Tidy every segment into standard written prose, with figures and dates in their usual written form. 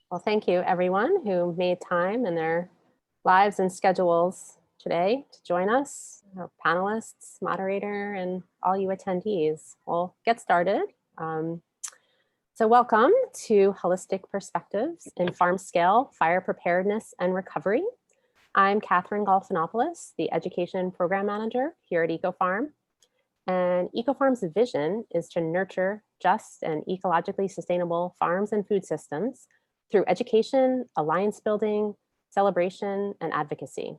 Well, thank you everyone who made time in their lives and schedules today to join us, our panelists, moderator, and all you attendees. We'll get started. So welcome to Holistic Perspectives in Farm Scale Fire Preparedness and Recovery. I'm Catherine Golfinopoulos, the Education Program Manager here at EcoFarm. And EcoFarm's vision is to nurture just and ecologically sustainable farms and food systems through education, alliance building, celebration, and advocacy.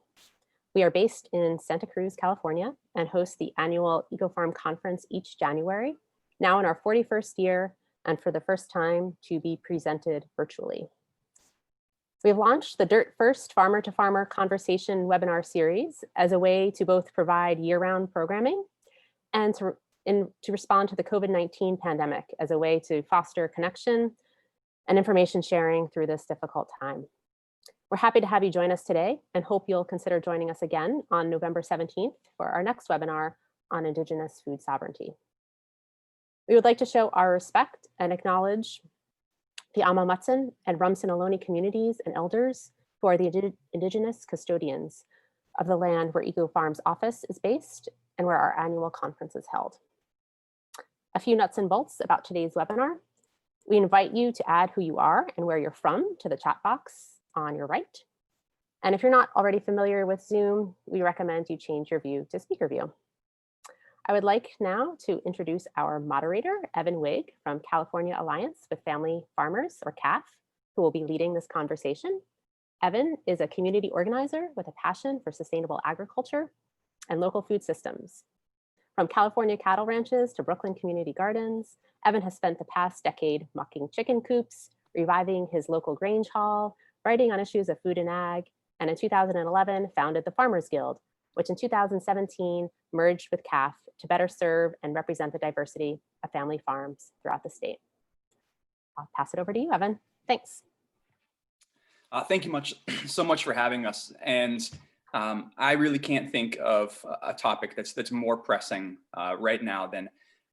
We are based in Santa Cruz, California, and host the annual EcoFarm conference each January, now in our 41st year, and for the first time to be presented virtually. We've launched the Dirt First Farmer to Farmer Conversation webinar series as a way to both provide year-round programming and to respond to the COVID-19 pandemic as a way to foster connection and information sharing through this difficult time. We're happy to have you join us today and hope you'll consider joining us again on November 17th for our next webinar on Indigenous food sovereignty. We would like to show our respect and acknowledge the Ama Mutsun and Rumsen Ohlone communities and elders who are the Indigenous custodians of the land where EcoFarm's office is based and where our annual conference is held. A few nuts and bolts about today's webinar. We invite you to add who you are and where you're from to the chat box on your right. And if you're not already familiar with Zoom, we recommend you change your view to speaker view. I would like now to introduce our moderator, Evan Wigg from California Alliance with Family Farmers, or CAF, who will be leading this conversation. Evan is a community organizer with a passion for sustainable agriculture and local food systems. From California cattle ranches to Brooklyn community gardens, Evan has spent the past decade mucking chicken coops, reviving his local grange hall, writing on issues of food and ag, and in 2011 founded the Farmers Guild, which in 2017 merged with CAF to better serve and represent the diversity of family farms throughout the state. I'll pass it over to you, Evan. Thanks. Thank you so much for having us. And I really can't think of a topic that's more pressing right now than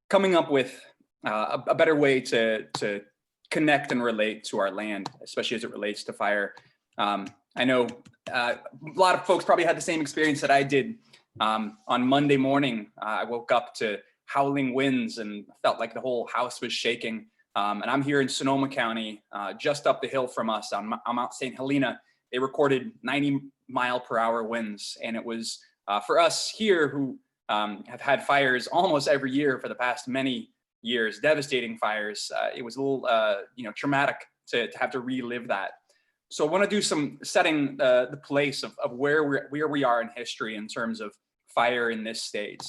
coming up with a better way to connect and relate to our land, especially as it relates to fire. I know a lot of folks probably had the same experience that I did. On Monday morning, I woke up to howling winds and felt like the whole house was shaking. And I'm here in Sonoma County, just up the hill from us on Mount St. Helena. They recorded 90-mile-per-hour winds. And it was for us here who have had fires almost every year for the past many years, devastating fires. It was a little traumatic to have to relive that. So I want to do some setting the place of where we are in history in terms of fire in this state.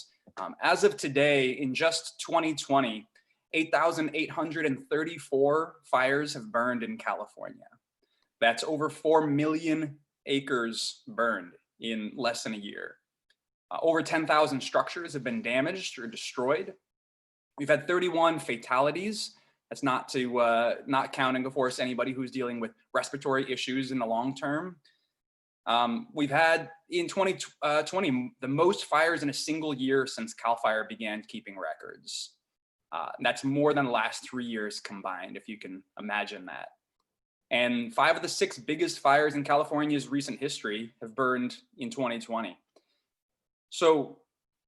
As of today, in just 2020, 8,834 fires have burned in California. That's over 4 million acres burned in less than a year. Over 10,000 structures have been damaged or destroyed. We've had 31 fatalities. That's not counting, of course, anybody who's dealing with respiratory issues in the long term. We've had in 2020 the most fires in a single year since CAL FIRE began keeping records. That's more than the last 3 years combined, if you can imagine that. And 5 of the 6 biggest fires in California's recent history have burned in 2020. So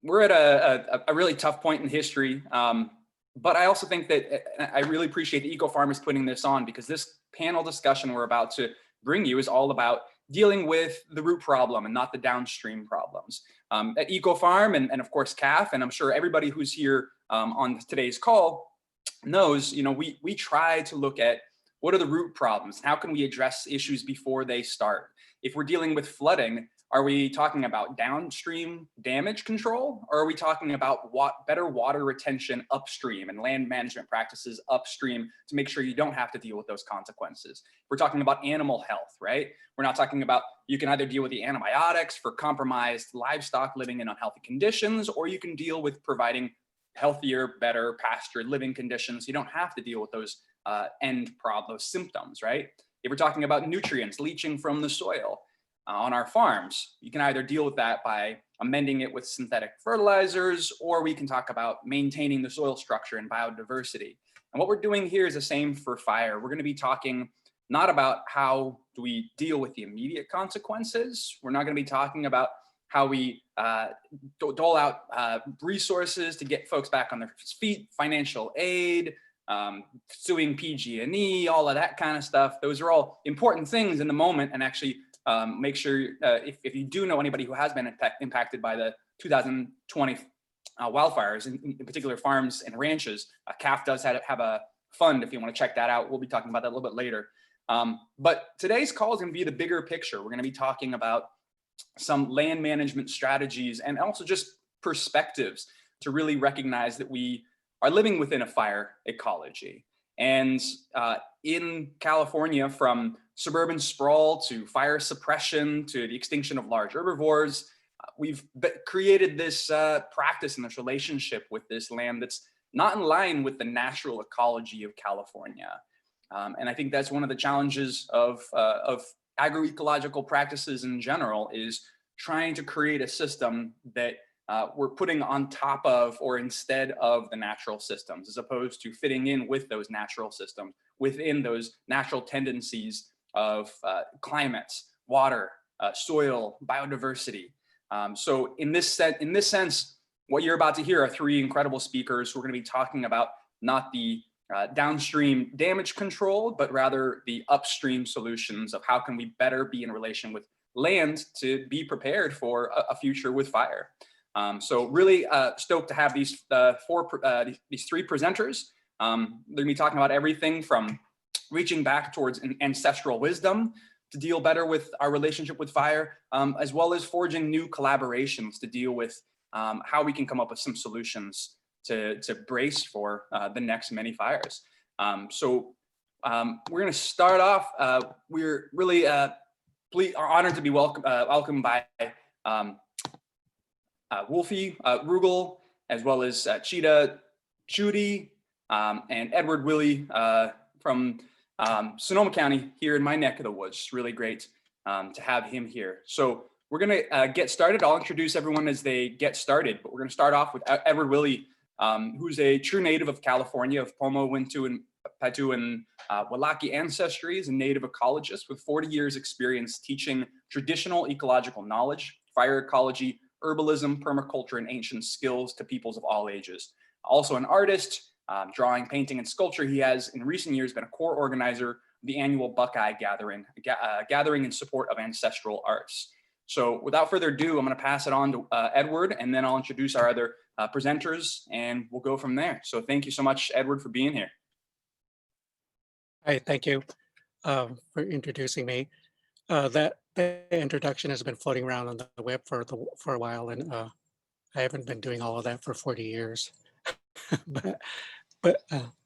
we're at a really tough point in history. But I also think that I really appreciate the EcoFarmers putting this on, because this panel discussion we're about to bring you is all about dealing with the root problem and not the downstream problems. At EcoFarm and of course CAF, and I'm sure everybody who's here on today's call knows, we try to look at what are the root problems, how can we address issues before they start. If we're dealing with flooding, are we talking about downstream damage control, or are we talking about better water retention upstream and land management practices upstream to make sure you don't have to deal with those consequences? We're talking about animal health, right? We're not talking about, you can either deal with the antibiotics for compromised livestock living in unhealthy conditions, or you can deal with providing healthier, better pasture living conditions. You don't have to deal with those those symptoms, right? If we're talking about nutrients leaching from the soil, on our farms, you can either deal with that by amending it with synthetic fertilizers, or we can talk about maintaining the soil structure and biodiversity. And what we're doing here is the same for fire. We're going to be talking not about how do we deal with the immediate consequences. We're not going to be talking about how we dole out resources to get folks back on their feet, financial aid, suing PG&E, all of that kind of stuff. Those are all important things in the moment, and actually make sure if you do know anybody who has been impacted by the 2020 wildfires, in particular farms and ranches, CAF does have a fund if you want to check that out. We'll be talking about that a little bit later. But today's call is going to be the bigger picture. We're going to be talking about some land management strategies and also just perspectives to really recognize that we are living within a fire ecology. And in California, from suburban sprawl to fire suppression to the extinction of large herbivores, we've created this practice and this relationship with this land that's not in line with the natural ecology of California. And I think that's one of the challenges of agroecological practices in general, is trying to create a system that we're putting on top of or instead of the natural systems, as opposed to fitting in with those natural systems within those natural tendencies of climates, water, soil, biodiversity. So in this sense, what you're about to hear are three incredible speakers who are going to be talking about not the downstream damage control, but rather the upstream solutions of how can we better be in relation with land to be prepared for a future with fire. So really stoked to have these three presenters. They're gonna be talking about everything from reaching back towards an ancestral wisdom to deal better with our relationship with fire, as well as forging new collaborations to deal with how we can come up with some solutions to brace for the next many fires. So we're going to start off. We're really honored to be welcomed by Wolfie Rugel, as well as Cheetah Judy and Edward Willie from Sonoma County here in my neck of the woods. It's really great to have him here. So we're going to get started. I'll introduce everyone as they get started, but we're going to start off with Edward Willie, who's a true native of California, of Pomo, Wintu, and Patu, and Walaki ancestries, and native ecologist with 40 years experience teaching traditional ecological knowledge, fire ecology, herbalism, permaculture, and ancient skills to peoples of all ages. Also an artist, drawing, painting, and sculpture. He has in recent years been a core organizer of the annual Buckeye gathering in support of ancestral arts. So without further ado, I'm going to pass it on to Edward, and then I'll introduce our other presenters, and we'll go from there. So thank you so much, Edward, for being here. Hi, thank you for introducing me. That introduction has been floating around on the web for a while, and I haven't been doing all of that for 40 years, but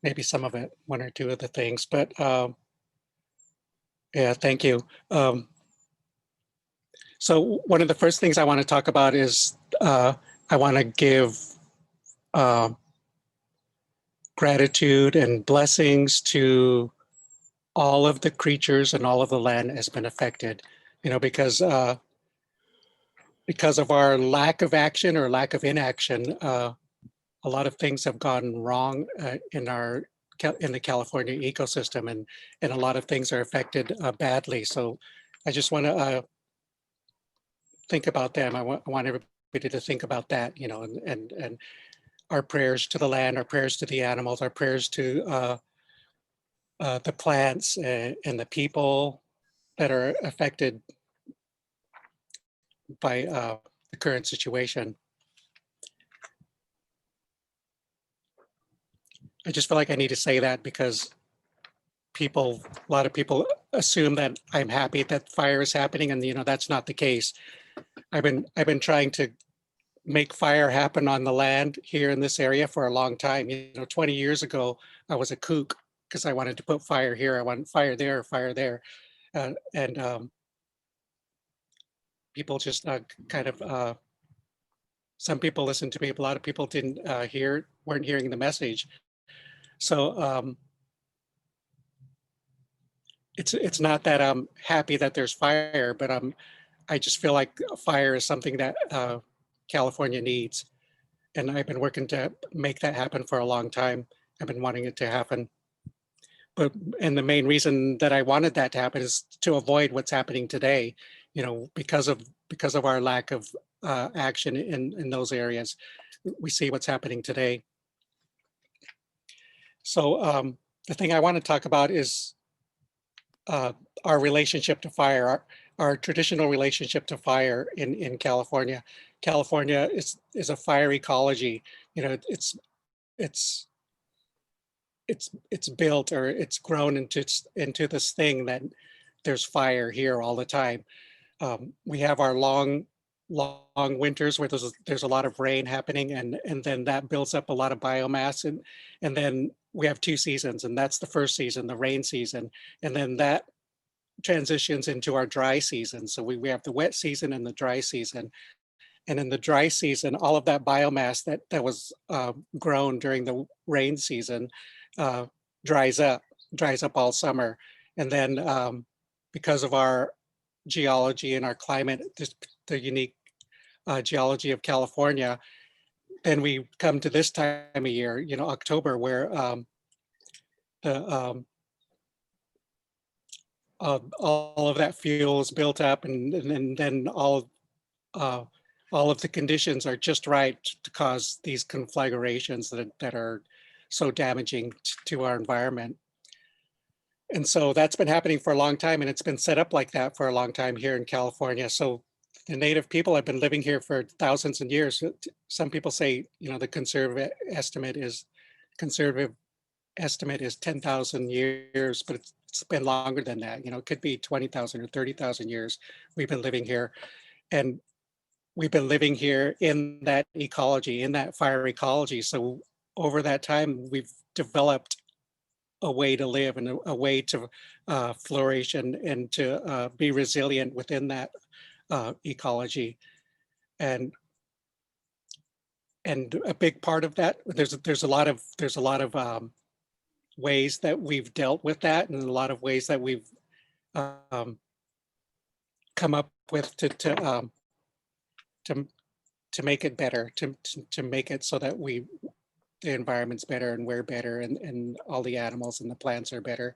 maybe some of it, one or two of the things. But yeah, thank you. So one of the first things I want to talk about is I want to give gratitude and blessings to all of the creatures and all of the land has been affected, because of our lack of action or lack of inaction, a lot of things have gone wrong in the California ecosystem, and a lot of things are affected badly. So I just want to think about them. I want everybody to think about that, and our prayers to the land, our prayers to the animals, our prayers to the plants and the people that are affected by the current situation. I just feel like I need to say that because a lot of people assume that I'm happy that fire is happening, and that's not the case. I've been trying to make fire happen on the land here in this area for a long time. 20 years ago, I was a kook because I wanted to put fire here. I want fire there, and people just kind of. Some people listened to me. A lot of people weren't hearing the message. So it's not that I'm happy that there's fire, but I just feel like fire is something that California needs. And I've been working to make that happen for a long time. I've been wanting it to happen. and the main reason that I wanted that to happen is to avoid what's happening today, you know, because of our lack of action in those areas. We see what's happening today. So the thing I want to talk about is our relationship to fire, our traditional relationship to fire in California. California is a fire ecology. You know, it's built, or it's grown into this thing that there's fire here all the time. We have our long winters where there's a lot of rain happening, and then that builds up a lot of biomass, and then we have two seasons, and that's the first season, the rain season, and then that transitions into our dry season. So we have the wet season and the dry season. And in the dry season, all of that biomass that was grown during the rain season uh, dries up all summer. And then because of our geology and our climate, the unique geology of California, then we come to this time of year, you know, October, where the all of that fuel is built up, and then all of the conditions are just right to cause these conflagrations that are so damaging to our environment. And so that's been happening for a long time, and it's been set up like that for a long time here in California. So the native people have been living here for thousands of years. Some people say, you know, the conservative estimate is 10,000 years, but it's been longer than that. You know, it could be 20,000 or 30,000 years we've been living here. And we've been living here in that ecology, in that fire ecology. So over that time, we've developed a way to live and a way to flourish and to be resilient within that ecology. And a big part of that, there's a lot of ways that we've dealt with that, and a lot of ways that we've come up with to make it better, to make it so that the environment's better, and we're better, and all the animals and the plants are better.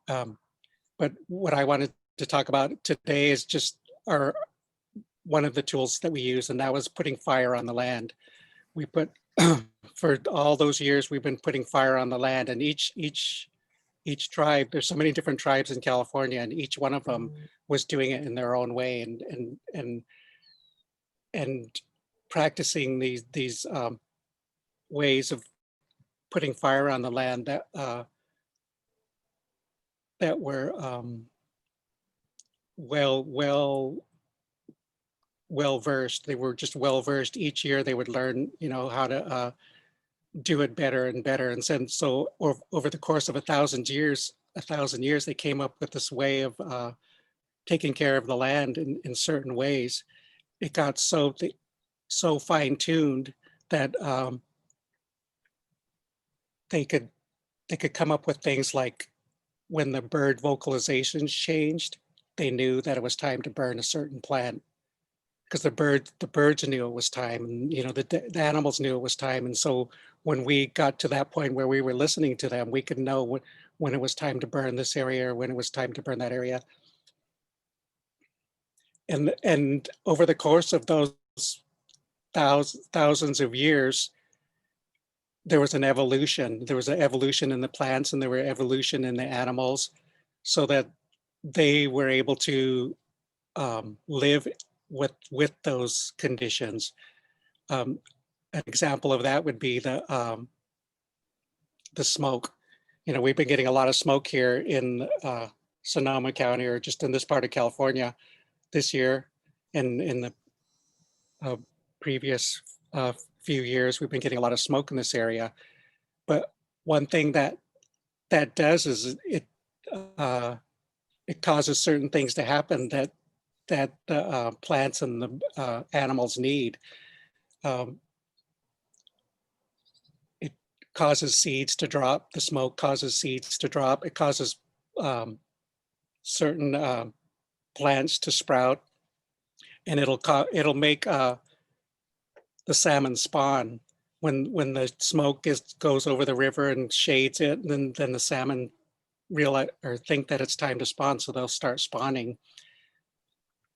But what I wanted to talk about today is just one of the tools that we use, and that was putting fire on the land. We put for all those years we've been putting fire on the land, and each tribe, there's so many different tribes in California, and each one of them was doing it in their own way, and practicing these ways of putting fire on the land that were well versed. They were just well versed. Each year they would learn, you know, how to do it better and better. And so over the course of 1,000 years, they came up with this way of taking care of the land in certain ways. It got so fine-tuned that they could come up with things like, when the bird vocalizations changed, they knew that it was time to burn a certain plant, because the birds knew it was time, and you know, the animals knew it was time. And so when we got to that point where we were listening to them, we could know when it was time to burn this area, or when it was time to burn that area. And over the course of those thousands of years, there was an evolution. There was an evolution in the plants, and there were evolution in the animals, so that they were able to live with those conditions. An example of that would be the smoke. You know, we've been getting a lot of smoke here in Sonoma County, or just in this part of California this year, and in the previous few years, we've been getting a lot of smoke in this area. But one thing that does is it causes certain things to happen that the plants and the animals need. It causes seeds to drop. The smoke causes seeds to drop. It causes certain plants to sprout, and it'll make the salmon spawn. When the smoke goes over the river and shades it, then the salmon realize or think that it's time to spawn, so they'll start spawning.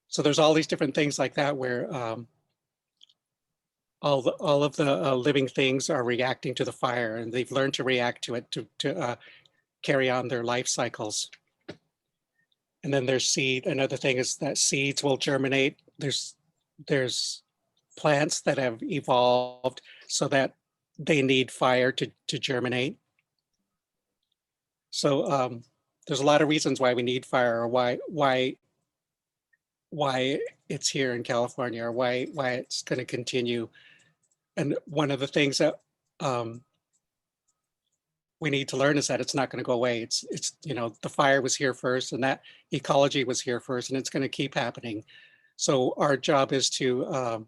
So there's all these different things like that where all of the living things are reacting to the fire, and they've learned to react to it to carry on their life cycles. And then there's seed. Another thing is that seeds will germinate. There's plants that have evolved so that they need fire to germinate. So there's a lot of reasons why we need fire, or why it's here in California, or why it's going to continue. And one of the things that we need to learn is that it's not going to go away. It's the fire was here first, and that ecology was here first, and it's going to keep happening. So our job is to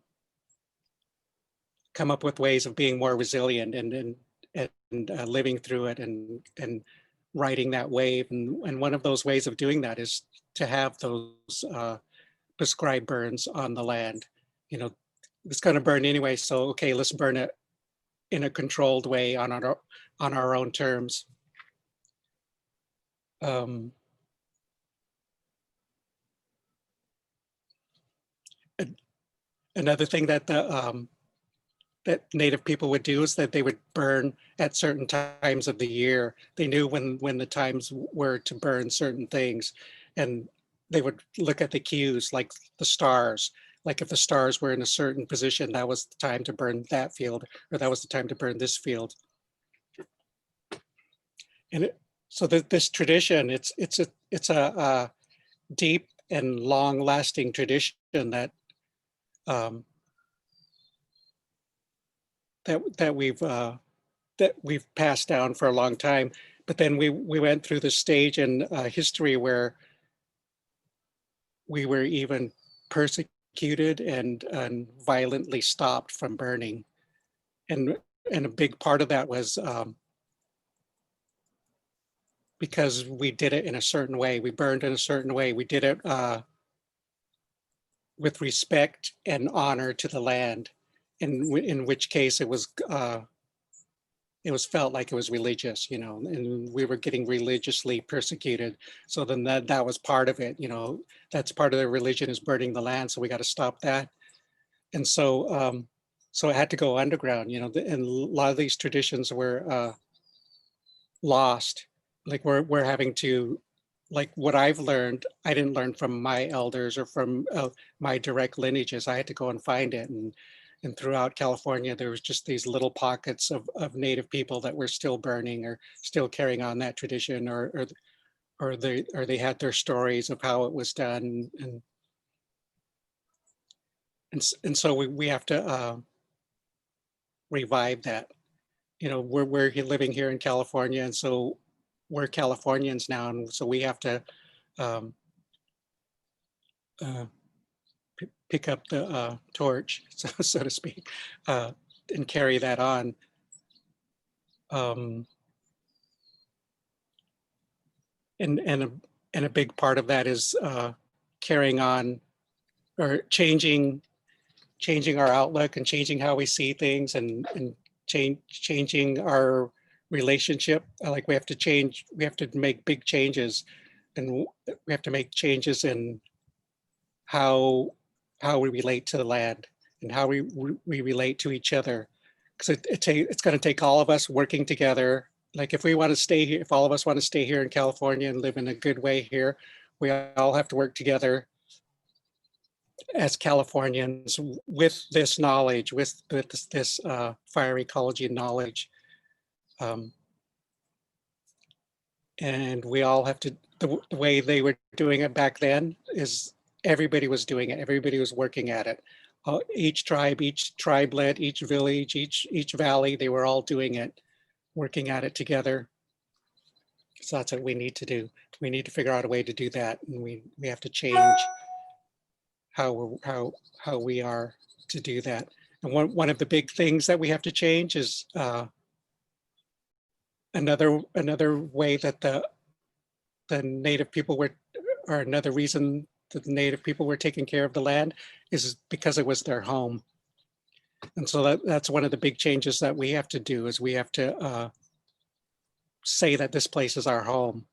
come up with ways of being more resilient and living through it and riding that wave. And one of those ways of doing that is to have those prescribed burns on the land. It's going to burn anyway, so okay, let's burn it in a controlled way on our own terms. Another thing that that Native people would do is that they would burn at certain times of the year. They knew when the times were to burn certain things, and they would look at the cues, like the stars. Like if the stars were in a certain position, that was the time to burn that field, or that was the time to burn this field. And so this tradition, it's a deep and long-lasting tradition that that we've passed down for a long time. But then we went through the stage in history where we were even persecuted and violently stopped from burning. And a big part of that was because we did it in a certain way. We burned in a certain way. We did it with respect and honor to the land, in which case it was felt like it was religious, and we were getting religiously persecuted. So then that was part of it, that's part of the religion, is burning the land. So we got to stop that. And so so it had to go underground, and a lot of these traditions were lost. Like we're having to, like what I've learned, I didn't learn from my elders or from my direct lineages. I had to go and find it. And throughout California, there was just these little pockets of Native people that were still burning or still carrying on that tradition, or they had their stories of how it was done. And so we have to revive that. We're living here in California, and so we're Californians now, and so we have to pick up the torch, so to speak, and carry that on. And a big part of that is carrying on, or changing our outlook and changing how we see things, and changing our relationship. Like we have to make big changes, and we have to make changes in how we relate to the land and how we relate to each other. Because it's going to take all of us working together. Like if we want to stay here, if all of us want to stay here in California and live in a good way here, we all have to work together as Californians with this knowledge, with this fire ecology knowledge. And we all have to, the way they were doing it back then is everybody was doing it. Everybody was working at it. Each tribelet, each village, each valley, they were all doing it, working at it together. So that's what we need to do. We need to figure out a way to do that. And we have to change how we are to do that. And one of the big things that we have to change is another way that the Native people were, or another reason that the Native people were taking care of the land, is because it was their home. And so that's one of the big changes that we have to do, is we have to say that this place is our home.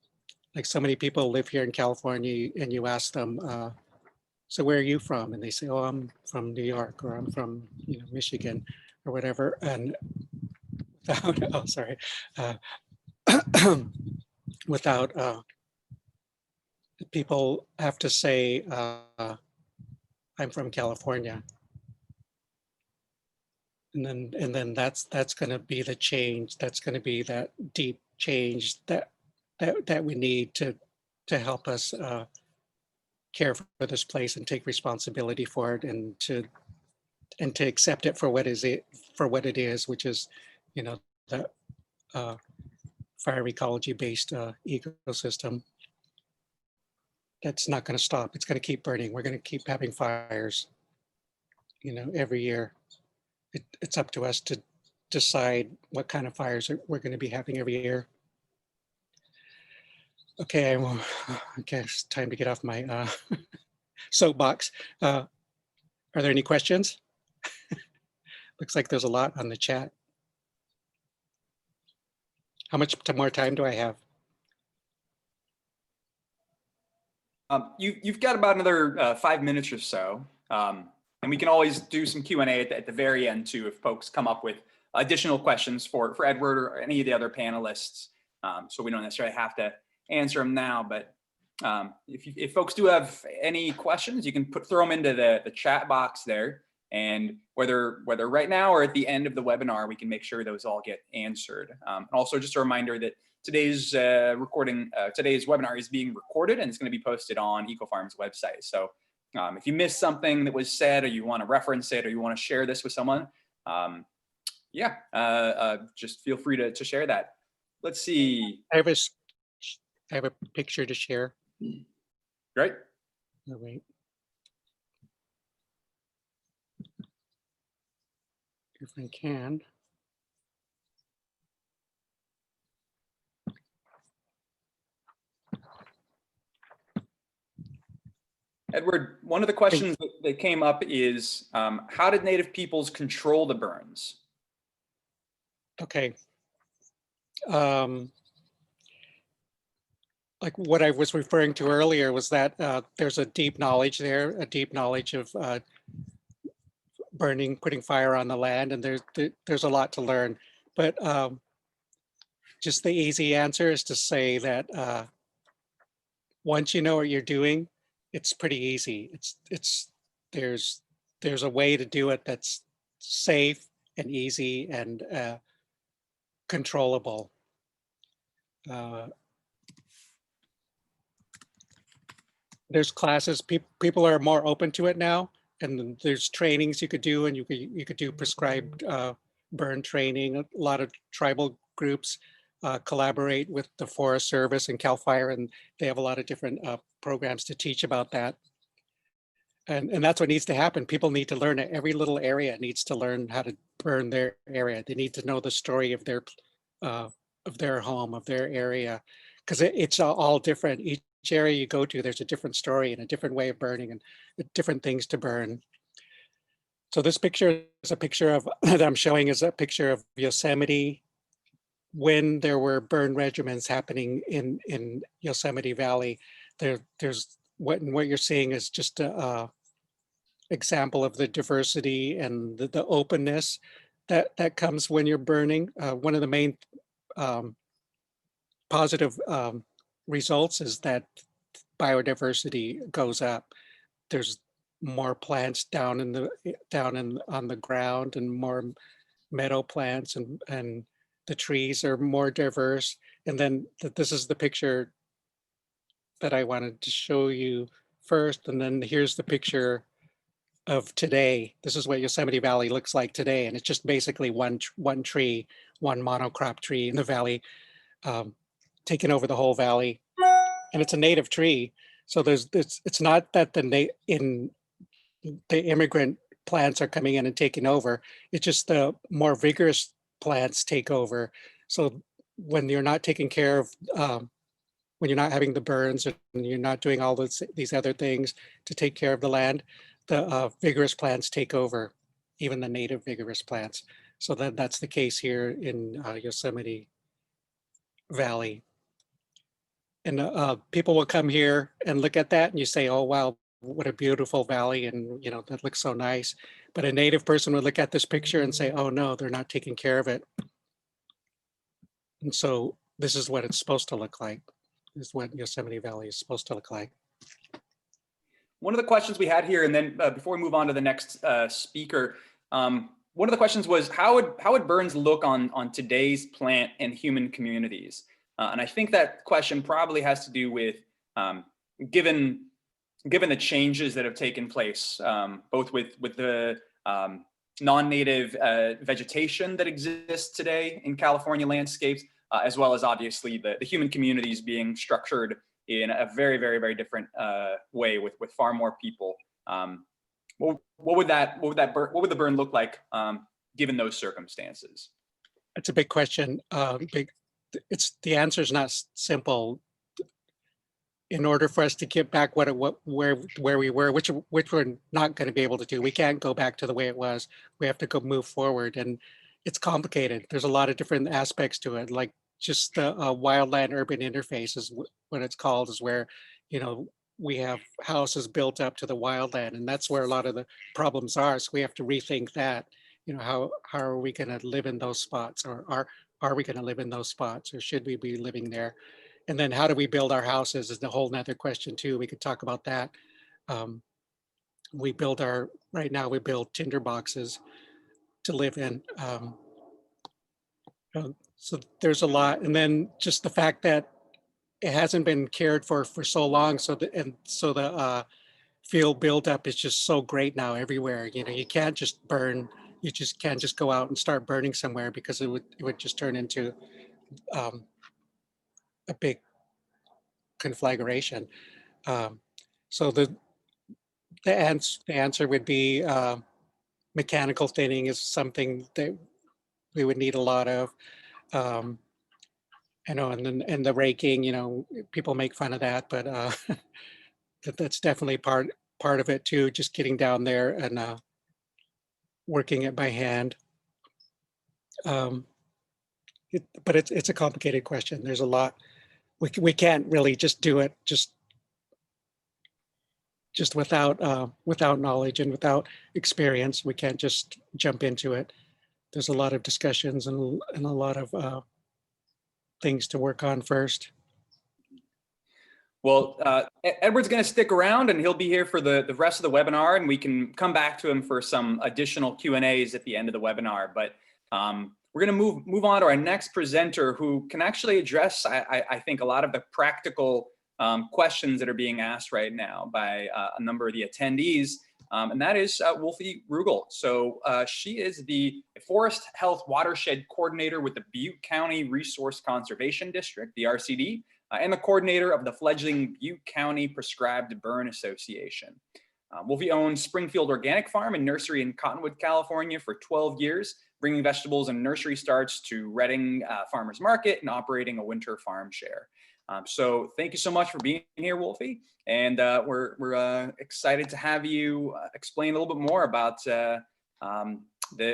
like so many people live here in California, and you ask them, so where are you from? And they say, oh, I'm from New York, or I'm from, you know, Michigan or whatever. And without, oh, sorry, without, people have to say, I'm from California. And then that's going to be the change. That's going to be that deep change that we need to help us care for this place and take responsibility for it, and to accept it for what it is, which is, you know, the fire ecology based ecosystem. That's not going to stop. It's going to keep burning. We're going to keep having fires, you know, every year. It's up to us to decide what kind of fires we're going to be having every year. Okay, well, okay, it's time to get off my soapbox. Are there any questions? Looks like there's a lot on the chat. How much more time do I have? You've got about another 5 minutes or so. And we can always do some Q&A at the very end too, if folks come up with additional questions for Edward or any of the other panelists. So we don't necessarily have to answer them now, but if folks do have any questions, you can throw them into the chat box there. And whether right now or at the end of the webinar, we can make sure those all get answered. Also, just a reminder that today's today's webinar is being recorded, and it's going to be posted on EcoFarm's website. So if you missed something that was said, or you want to reference it, or you want to share this with someone, just feel free to share that. Let's see. I have a picture to share. Great. Oh, wait. If I can. Edward, one of the questions that came up is, how did Native peoples control the burns? Okay. Like what I was referring to earlier was that there's a deep knowledge there, a deep knowledge of burning, putting fire on the land, and there's a lot to learn. But just the easy answer is to say that once you know what you're doing, it's pretty easy. There's a way to do it that's safe and easy and controllable. There's classes, people are more open to it now, and there's trainings you could do, and you could do prescribed burn training. A lot of tribal groups collaborate with the Forest Service and CAL FIRE, and they have a lot of different programs to teach about that. And that's what needs to happen. People need to learn it. Every little area needs to learn how to burn their area. They need to know the story of their home, of their area, because it's all different. Each area you go to, there's a different story and a different way of burning and different things to burn. So this picture is a picture of that I'm showing is a picture of Yosemite when there were burn regimens happening in Yosemite Valley. There's what you're seeing is just a example of the diversity and the openness that comes when you're burning. One of the main positive results is that biodiversity goes up. There's more plants down on the ground, and more meadow plants, and the trees are more diverse. And then this is the picture that I wanted to show you first. And then here's the picture of today. This is what Yosemite Valley looks like today. And it's just basically one tree, one monocrop tree in the valley, taking over the whole valley. And it's a native tree. So it's not that the immigrant plants are coming in and taking over. It's just the more vigorous plants take over. So when you're not taking care of, when you're not having the burns and you're not doing all these other things to take care of the land, the vigorous plants take over, even the native vigorous plants. So that's the case here in Yosemite Valley. And people will come here and look at that and you say, oh, wow, what a beautiful valley. And, you know, that looks so nice. But a native person would look at this picture and say, oh, no, they're not taking care of it. And so this is what it's supposed to look like. This is what Yosemite Valley is supposed to look like. One of the questions we had here, and then before we move on to the next speaker, one of the questions was how would burns look on today's plant and human communities? And I think that question probably has to do with given the changes that have taken place, both with the non-native vegetation that exists today in California landscapes, as well as obviously the human communities being structured in a very, very, very different way with far more people. What would the burn look like given those circumstances? That's a big question. The answer is not simple. In order for us to get back where we were, which we're not going to be able to do, we can't go back to the way it was. We have to go move forward, and it's complicated. There's a lot of different aspects to it, like just the wildland urban interface is what it's called, is where, you know, we have houses built up to the wildland, and that's where a lot of the problems are. So we have to rethink that. You know, how are we going to live in those spots, or are we going to live in those spots, or should we be living there? And then how do we build our houses is a whole nother question too. We could talk about that. Right now we build tinder boxes to live in. So there's a lot. And then just the fact that it hasn't been cared for so long. So the field buildup is just so great now everywhere. You know, you can't just burn, you just can't just go out and start burning somewhere, because it would just turn into a big conflagration. So the answer would be mechanical thinning is something that we would need a lot of. I know, and the raking, you know, people make fun of that, but that's definitely part of it too. Just getting down there and working it by hand. But it's a complicated question. There's a lot. We can't really just do it just without knowledge and without experience. We can't just jump into it. There's a lot of discussions and a lot of things to work on first. Well, Edward's going to stick around, and he'll be here for the rest of the webinar, and we can come back to him for some additional Q&As at the end of the webinar. But we're going to move on to our next presenter, who can actually address, I think, a lot of the practical questions that are being asked right now by a number of the attendees, and that is Wolfie Rugel. So she is the Forest Health Watershed Coordinator with the Butte County Resource Conservation District, the RCD, and the coordinator of the fledgling Butte County Prescribed Burn Association. Wolfie owns Springfield Organic Farm and Nursery in Cottonwood, California for 12 years, bringing vegetables and nursery starts to Redding Farmers Market and operating a winter farm share. So thank you so much for being here, Wolfie. And we're excited to have you explain a little bit more about the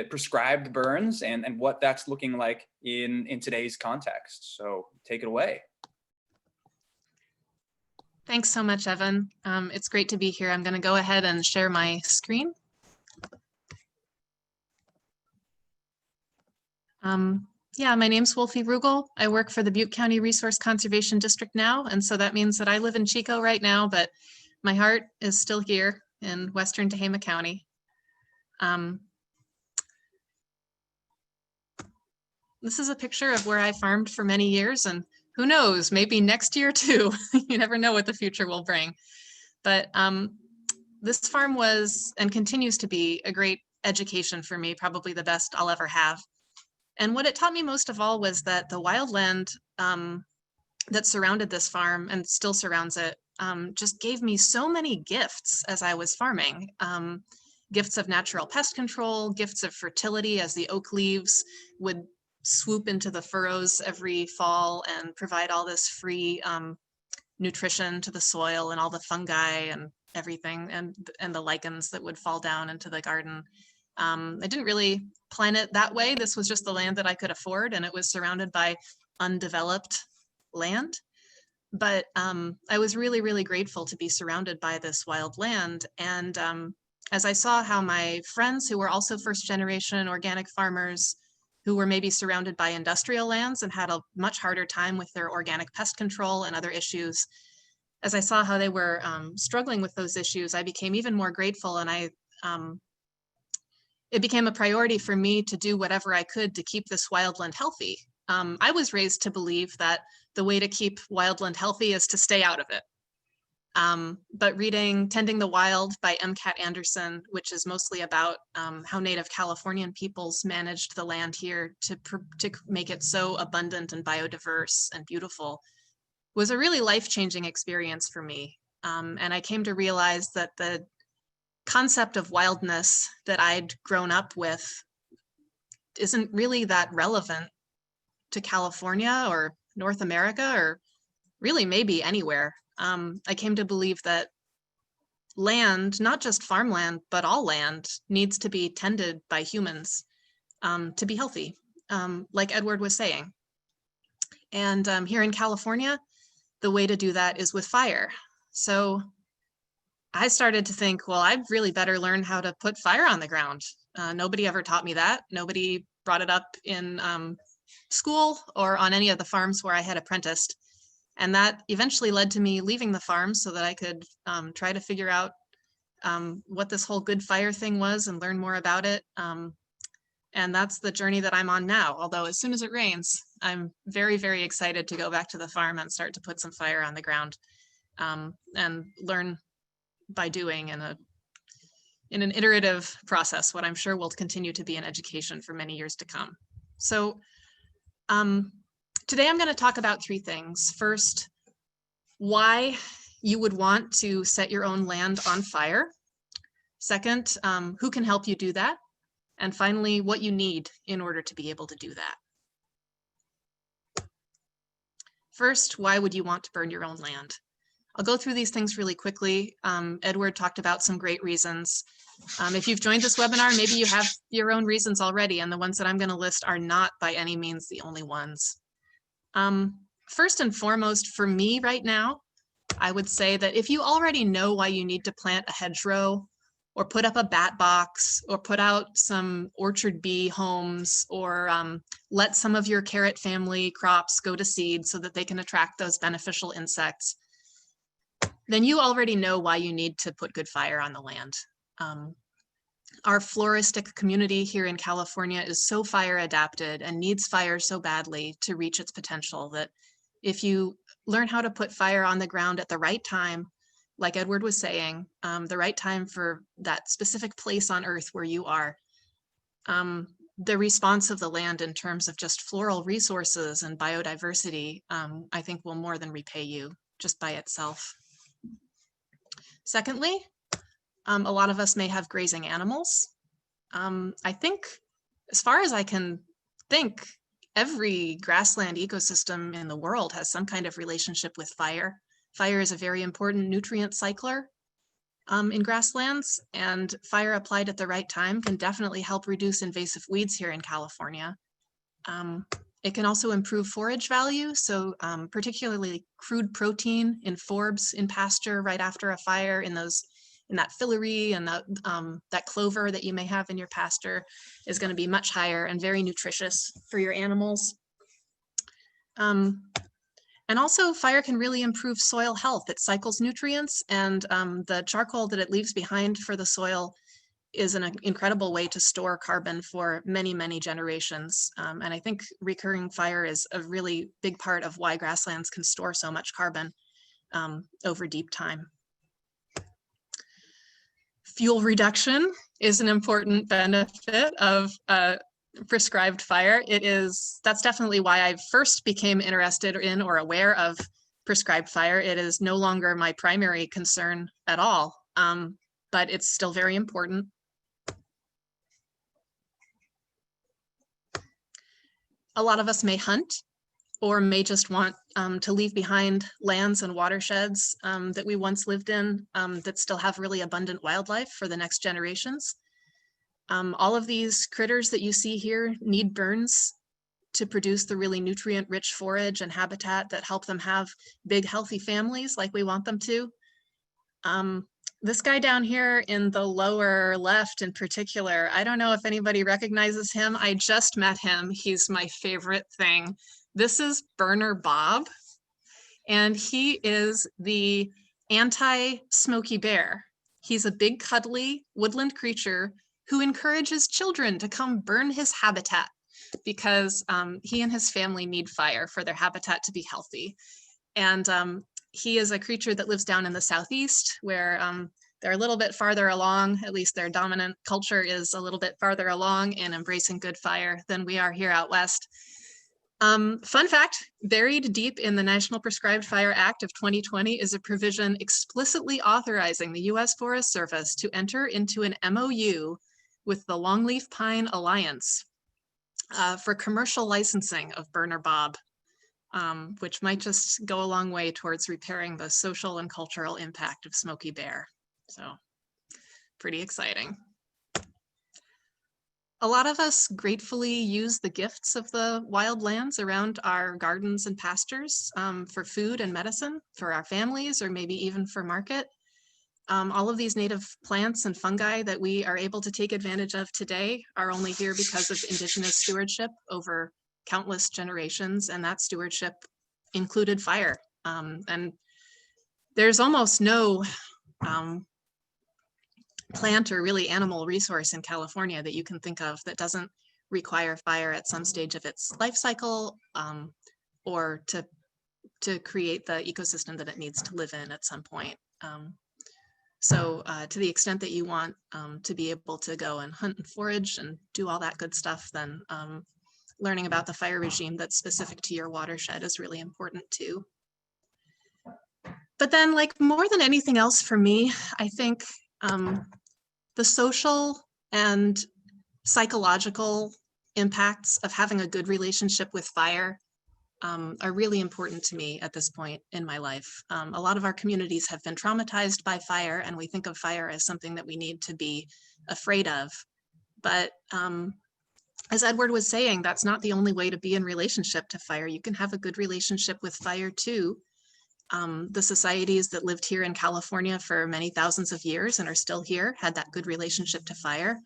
prescribed burns and what that's looking like in today's context. So take it away. Thanks so much, Evan. It's great to be here. I'm going to go ahead and share my screen. Yeah, my name's Wolfie Rugel. I work for the Butte County Resource Conservation District now, and so that means that I live in Chico right now, but my heart is still here in Western Tehama County. This is a picture of where I farmed for many years, and who knows, maybe next year too. You never know what the future will bring. But this farm was and continues to be a great education for me, probably the best I'll ever have. And what it taught me most of all was that the wildland that surrounded this farm and still surrounds it just gave me so many gifts as I was farming. Gifts of natural pest control, gifts of fertility, as the oak leaves would swoop into the furrows every fall and provide all this free nutrition to the soil and all the fungi and everything, and the lichens that would fall down into the garden. I didn't really plan it that way. This was just the land that I could afford, and it was surrounded by undeveloped land. But I was really, really grateful to be surrounded by this wild land. And as I saw how my friends who were also first generation organic farmers, who were maybe surrounded by industrial lands and had a much harder time with their organic pest control and other issues, as I saw how they were struggling with those issues, I became even more grateful, and it became a priority for me to do whatever I could to keep this wildland healthy. I was raised to believe that the way to keep wildland healthy is to stay out of it. But reading Tending the Wild by M. Cat Anderson, which is mostly about how Native Californian peoples managed the land here to make it so abundant and biodiverse and beautiful, was a really life-changing experience for me. And I came to realize that the concept of wildness that I'd grown up with isn't really that relevant to California or North America, or really maybe anywhere. I came to believe that land, not just farmland, but all land, needs to be tended by humans to be healthy, like Edward was saying. And here in California, the way to do that is with fire. So I started to think, well, I really better learn how to put fire on the ground. Nobody ever taught me that. Nobody brought it up in school or on any of the farms where I had apprenticed. And that eventually led to me leaving the farm so that I could try to figure out what this whole good fire thing was and learn more about it. And that's the journey that I'm on now. Although as soon as it rains, I'm very, very excited to go back to the farm and start to put some fire on the ground and learn by doing in an iterative process, what I'm sure will continue to be an education for many years to come. So today I'm going to talk about three things. First, why you would want to set your own land on fire. Second, who can help you do that? And finally, what you need in order to be able to do that. First, why would you want to burn your own land? I'll go through these things really quickly. Edward talked about some great reasons. If you've joined this webinar, maybe you have your own reasons already, and the ones that I'm going to list are not by any means the only ones. First and foremost, for me right now, I would say that if you already know why you need to plant a hedgerow, or put up a bat box, or put out some orchard bee homes, or let some of your carrot family crops go to seed so that they can attract those beneficial insects, then you already know why you need to put good fire on the land. Our floristic community here in California is so fire adapted and needs fire so badly to reach its potential that if you learn how to put fire on the ground at the right time, like Edward was saying, the right time for that specific place on earth where you are, the response of the land in terms of just floral resources and biodiversity, I think will more than repay you just by itself. Secondly, a lot of us may have grazing animals. I think, as far as I can think, every grassland ecosystem in the world has some kind of relationship with fire. Fire is a very important nutrient cycler in grasslands, and fire applied at the right time can definitely help reduce invasive weeds here in California. It can also improve forage value, so particularly crude protein in forbs in pasture right after a fire, in that fillery and that clover that you may have in your pasture is going to be much higher and very nutritious for your animals. And also, fire can really improve soil health. It cycles nutrients, and the charcoal that it leaves behind for the soil is an incredible way to store carbon for many, many generations. And I think recurring fire is a really big part of why grasslands can store so much carbon over deep time. Fuel reduction is an important benefit of prescribed fire. That's definitely why I first became interested in or aware of prescribed fire. It is no longer my primary concern at all, but it's still very important. A lot of us may hunt or may just want to leave behind lands and watersheds that we once lived in that still have really abundant wildlife for the next generations. All of these critters that you see here need burns to produce the really nutrient-rich forage and habitat that help them have big, healthy families like we want them to. This guy down here in the lower left in particular, I don't know if anybody recognizes him. I just met him. He's my favorite thing. This is Burner Bob, and he is the anti-Smokey Bear. He's a big, cuddly woodland creature who encourages children to come burn his habitat because he and his family need fire for their habitat to be healthy. And he is a creature that lives down in the southeast where they're a little bit farther along, at least their dominant culture is a little bit farther along in embracing good fire than we are here out west. Fun fact, buried deep in the National Prescribed Fire Act of 2020 is a provision explicitly authorizing the US Forest Service to enter into an MOU with the Longleaf Pine Alliance for commercial licensing of Burner Bob, which might just go a long way towards repairing the social and cultural impact of Smokey Bear. So pretty exciting. A lot of us gratefully use the gifts of the wild lands around our gardens and pastures for food and medicine for our families, or maybe even for market. All of these native plants and fungi that we are able to take advantage of today are only here because of indigenous stewardship over countless generations, and that stewardship included fire. And there's almost no plant or really animal resource in California that you can think of that doesn't require fire at some stage of its life cycle, or to create the ecosystem that it needs to live in at some point. So to the extent that you want to be able to go and hunt and forage and do all that good stuff, then learning about the fire regime that's specific to your watershed is really important too. But then, like, more than anything else for me, I think the social and psychological impacts of having a good relationship with fire are really important to me at this point in my life. A lot of our communities have been traumatized by fire, and we think of fire as something that we need to be afraid of. But as Edward was saying, that's not the only way to be in relationship to fire. You can have a good relationship with fire too. The societies that lived here in California for many thousands of years and are still here had that good relationship to fire.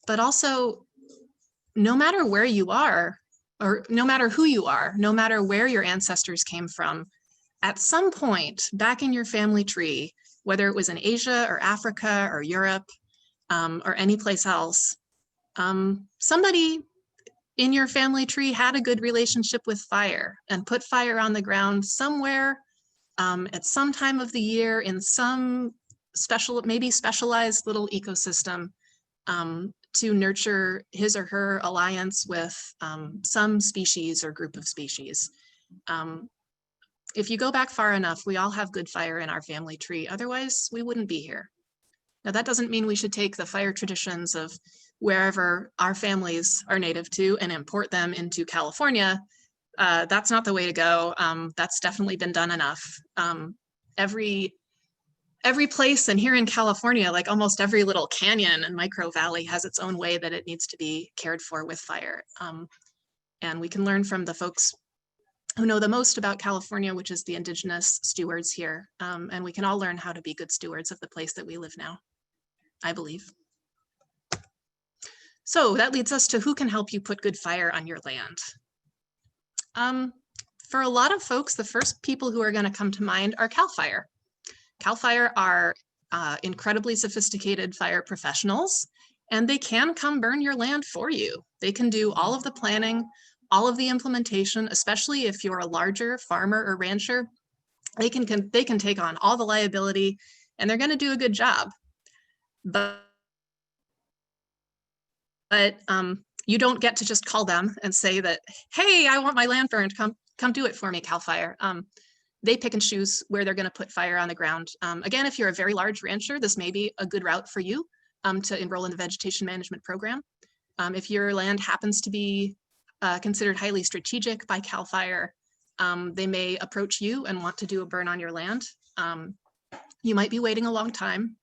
But also, no matter where you are, or no matter who you are, no matter where your ancestors came from, at some point back in your family tree, whether it was in Asia or Africa or Europe or any place else, somebody in your family tree had a good relationship with fire and put fire on the ground somewhere at some time of the year in some special, maybe specialized little ecosystem to nurture his or her alliance with some species or group of species. If you go back far enough, we all have good fire in our family tree. Otherwise, we wouldn't be here. Now, that doesn't mean we should take the fire traditions of wherever our families are native to and import them into California. That's not the way to go. That's definitely been done enough. Every place, and here in California, like almost every little canyon and micro valley has its own way that it needs to be cared for with fire. And we can learn from the folks who know the most about California, which is the indigenous stewards here. And we can all learn how to be good stewards of the place that we live now, I believe. So that leads us to who can help you put good fire on your land. For a lot of folks, the first people who are going to come to mind are CAL FIRE. CAL FIRE are incredibly sophisticated fire professionals, and they can come burn your land for you. They can do all of the planning, all of the implementation, especially if you're a larger farmer or rancher. They can take on all the liability, and they're going to do a good job. But you don't get to just call them and say that, hey, I want my land burned, come do it for me, CAL FIRE. They pick and choose where they're going to put fire on the ground. Again, if you're a very large rancher, this may be a good route for you to enroll in the vegetation management program. If your land happens to be considered highly strategic by CAL FIRE, they may approach you and want to do a burn on your land. You might be waiting a long time.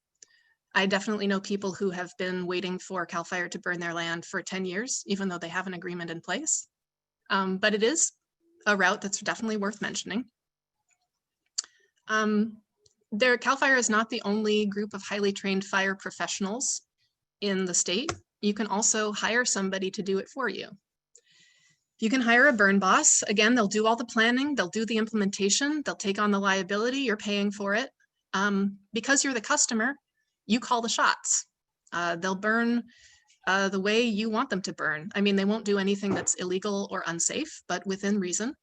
I definitely know people who have been waiting for CAL FIRE to burn their land for 10 years, even though they have an agreement in place. but it is a route that's definitely worth mentioning. CAL FIRE is not the only group of highly trained fire professionals in the state. You can also hire somebody to do it for you. You can hire a burn boss. Again, they'll do all the planning, they'll do the implementation, they'll take on the liability, you're paying for it. Because you're the customer, you call the shots. They'll burn the way you want them to burn. I mean, they won't do anything that's illegal or unsafe, but within reason.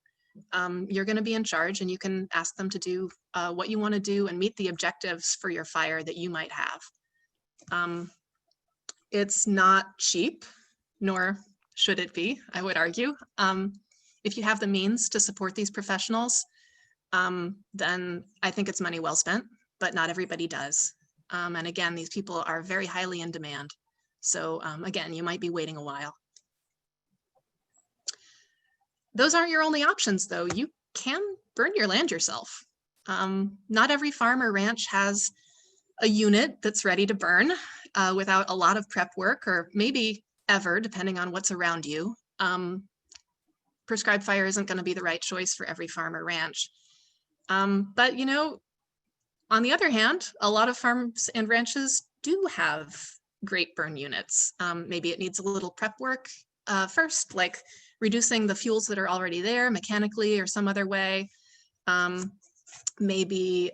You're going to be in charge, and you can ask them to do what you want to do and meet the objectives for your fire that you might have. It's not cheap, nor should it be, I would argue. If you have the means to support these professionals, then I think it's money well spent, but not everybody does. And again, these people are very highly in demand. So again, you might be waiting a while. Those aren't your only options, though. You can burn your land yourself. Not every farm or ranch has a unit that's ready to burn without a lot of prep work, or maybe ever, depending on what's around you. Prescribed fire isn't going to be the right choice for every farm or ranch. But, you know, on the other hand, a lot of farms and ranches do have great burn units. Maybe it needs a little prep work first, like reducing the fuels that are already there mechanically or some other way. Maybe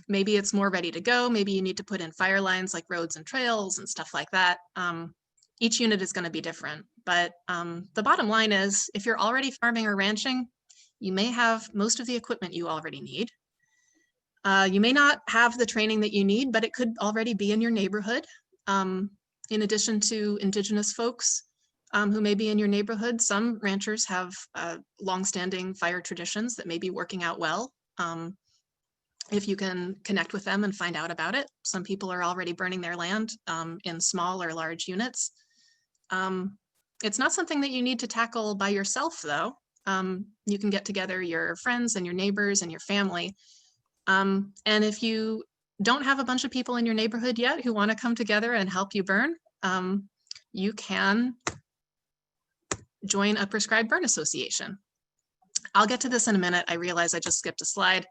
it's more ready to go. Maybe you need to put in fire lines like roads and trails and stuff like that. Each unit is going to be different. But the bottom line is, if you're already farming or ranching, you may have most of the equipment you already need. You may not have the training that you need, but it could already be in your neighborhood. In addition to indigenous folks who may be in your neighborhood, some ranchers have longstanding fire traditions that may be working out well. If you can connect with them and find out about it. Some people are already burning their land in small or large units. It's not something that you need to tackle by yourself, though. You can get together your friends and your neighbors and your family. And if you don't have a bunch of people in your neighborhood yet who want to come together and help you burn, you can join a prescribed burn association. I'll get to this in a minute. I realize I just skipped a slide.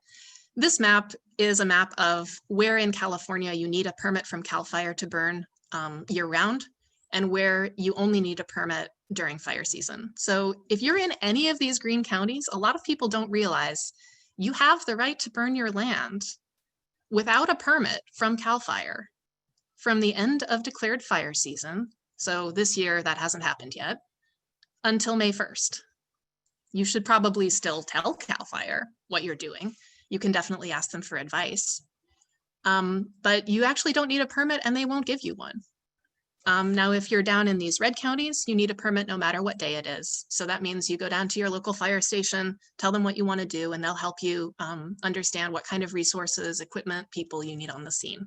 This map is a map of where in California you need a permit from CAL FIRE to burn year-round, and where you only need a permit during fire season. So if you're in any of these green counties, a lot of people don't realize you have the right to burn your land without a permit from CAL FIRE from the end of declared fire season. So this year that hasn't happened yet, until May 1st. You should probably still tell CAL FIRE what you're doing. You can definitely ask them for advice. But you actually don't need a permit, and they won't give you one. Now, if you're down in these red counties, you need a permit no matter what day it is. So that means you go down to your local fire station, tell them what you want to do, and they'll help you understand what kind of resources, equipment, people you need on the scene.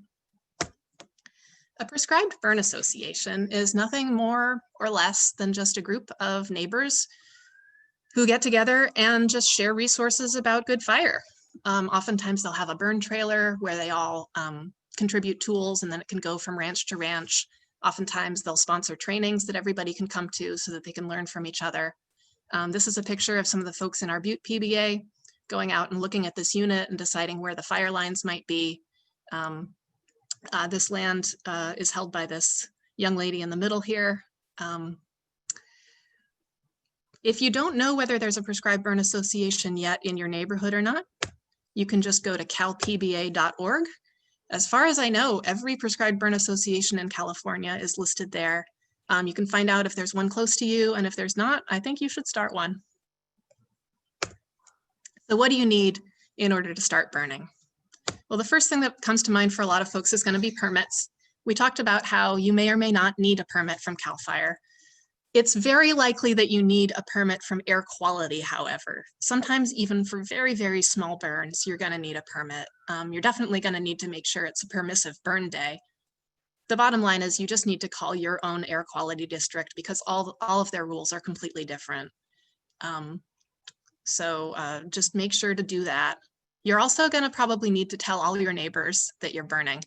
A prescribed burn association is nothing more or less than just a group of neighbors who get together and just share resources about good fire. Oftentimes they'll have a burn trailer where they all contribute tools, and then it can go from ranch to ranch. Oftentimes they'll sponsor trainings that everybody can come to so that they can learn from each other. This is a picture of some of the folks in our Butte PBA going out and looking at this unit and deciding where the fire lines might be. This land is held by this young lady in the middle here. If you don't know whether there's a prescribed burn association yet in your neighborhood or not, you can just go to calpba.org. As far as I know, every prescribed burn association in California is listed there. You can find out if there's one close to you, and if there's not, I think you should start one. So what do you need in order to start burning? Well, the first thing that comes to mind for a lot of folks is going to be permits. We talked about how you may or may not need a permit from CAL FIRE. It's very likely that you need a permit from air quality, however. Sometimes even for very, very small burns, you're going to need a permit. You're definitely going to need to make sure it's a permissive burn day. The bottom line is you just need to call your own air quality district, because all of their rules are completely different. So just make sure to do that. You're also going to probably need to tell all your neighbors that you're burning.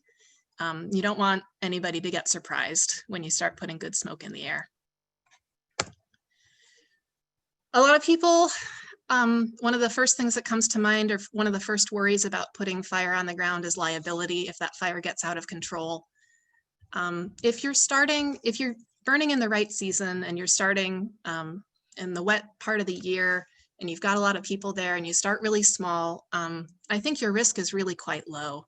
You don't want anybody to get surprised when you start putting good smoke in the air. A lot of people, one of the first things that comes to mind, or one of the first worries about putting fire on the ground, is liability if that fire gets out of control. If you're burning in the right season and you're starting in the wet part of the year and you've got a lot of people there and you start really small, I think your risk is really quite low.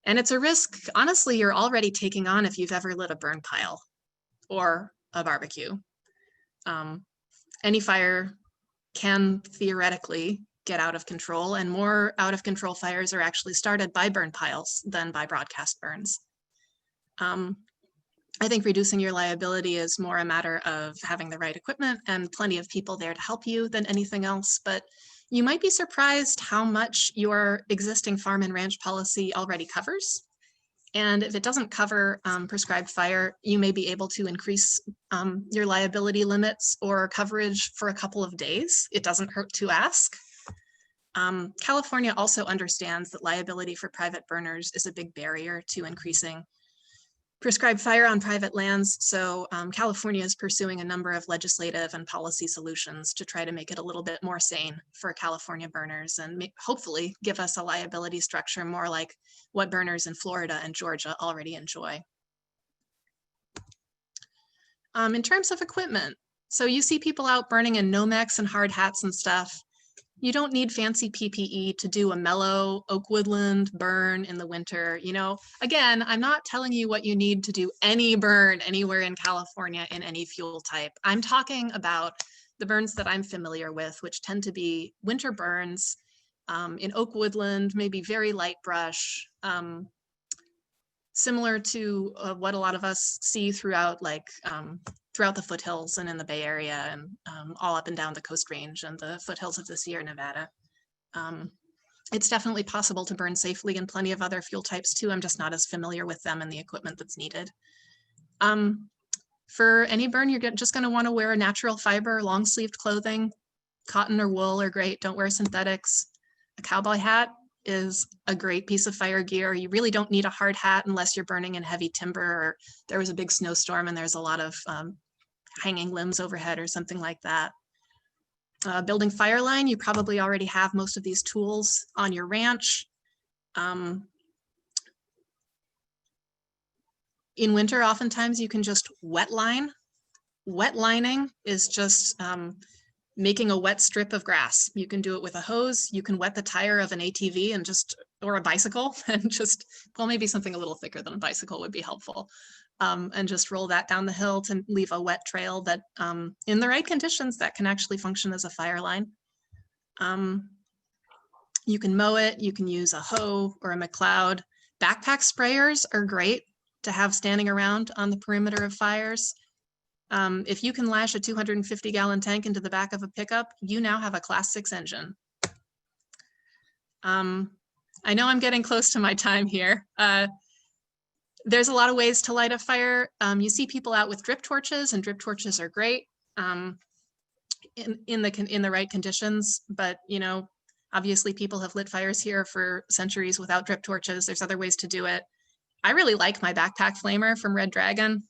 And it's a risk, honestly, you're already taking on if you've ever lit a burn pile or a barbecue. Any fire can theoretically get out of control, and more out of control fires are actually started by burn piles than by broadcast burns. I think reducing your liability is more a matter of having the right equipment and plenty of people there to help you than anything else, but you might be surprised how much your existing farm and ranch policy already covers. And if it doesn't cover prescribed fire, you may be able to increase your liability limits or coverage for a couple of days. It doesn't hurt to ask. California also understands that liability for private burners is a big barrier to increasing prescribed fire on private lands. So California is pursuing a number of legislative and policy solutions to try to make it a little bit more sane for California burners and hopefully give us a liability structure more like what burners in Florida and Georgia already enjoy. In terms of equipment, so you see people out burning in Nomex and hard hats and stuff. You don't need fancy PPE to do a mellow oak woodland burn in the winter. You know, again, I'm not telling you what you need to do any burn anywhere in California in any fuel type. I'm talking about the burns that I'm familiar with, which tend to be winter burns in oak woodland, maybe very light brush, similar to what a lot of us see throughout throughout the foothills and in the Bay Area and all up and down the Coast Range and the foothills of the Sierra Nevada. It's definitely possible to burn safely in plenty of other fuel types too. I'm just not as familiar with them and the equipment that's needed. For any burn, you're just gonna wanna wear a natural fiber, long-sleeved clothing. Cotton or wool are great, don't wear synthetics. A cowboy hat is a great piece of fire gear. You really don't need a hard hat unless you're burning in heavy timber or there was a big snowstorm and there's a lot of hanging limbs overhead or something like that. Building fire line, you probably already have most of these tools on your ranch. In winter, oftentimes you can just wet line. Wet lining is just making a wet strip of grass. You can do it with a hose. You can wet the tire of an ATV and or a bicycle and just, well, maybe something a little thicker than a bicycle would be helpful. And just roll that down the hill to leave a wet trail that in the right conditions that can actually function as a fire line. You can mow it, you can use a hoe or a McLeod. Backpack sprayers are great to have standing around on the perimeter of fires. If you can lash a 250-gallon tank into the back of a pickup, you now have a Class 6 engine. I know I'm getting close to my time here. There's a lot of ways to light a fire. You see people out with drip torches, and drip torches are great in the right conditions. But you know, obviously, people have lit fires here for centuries without drip torches. There's other ways to do it. I really like my backpack flamer from Red Dragon.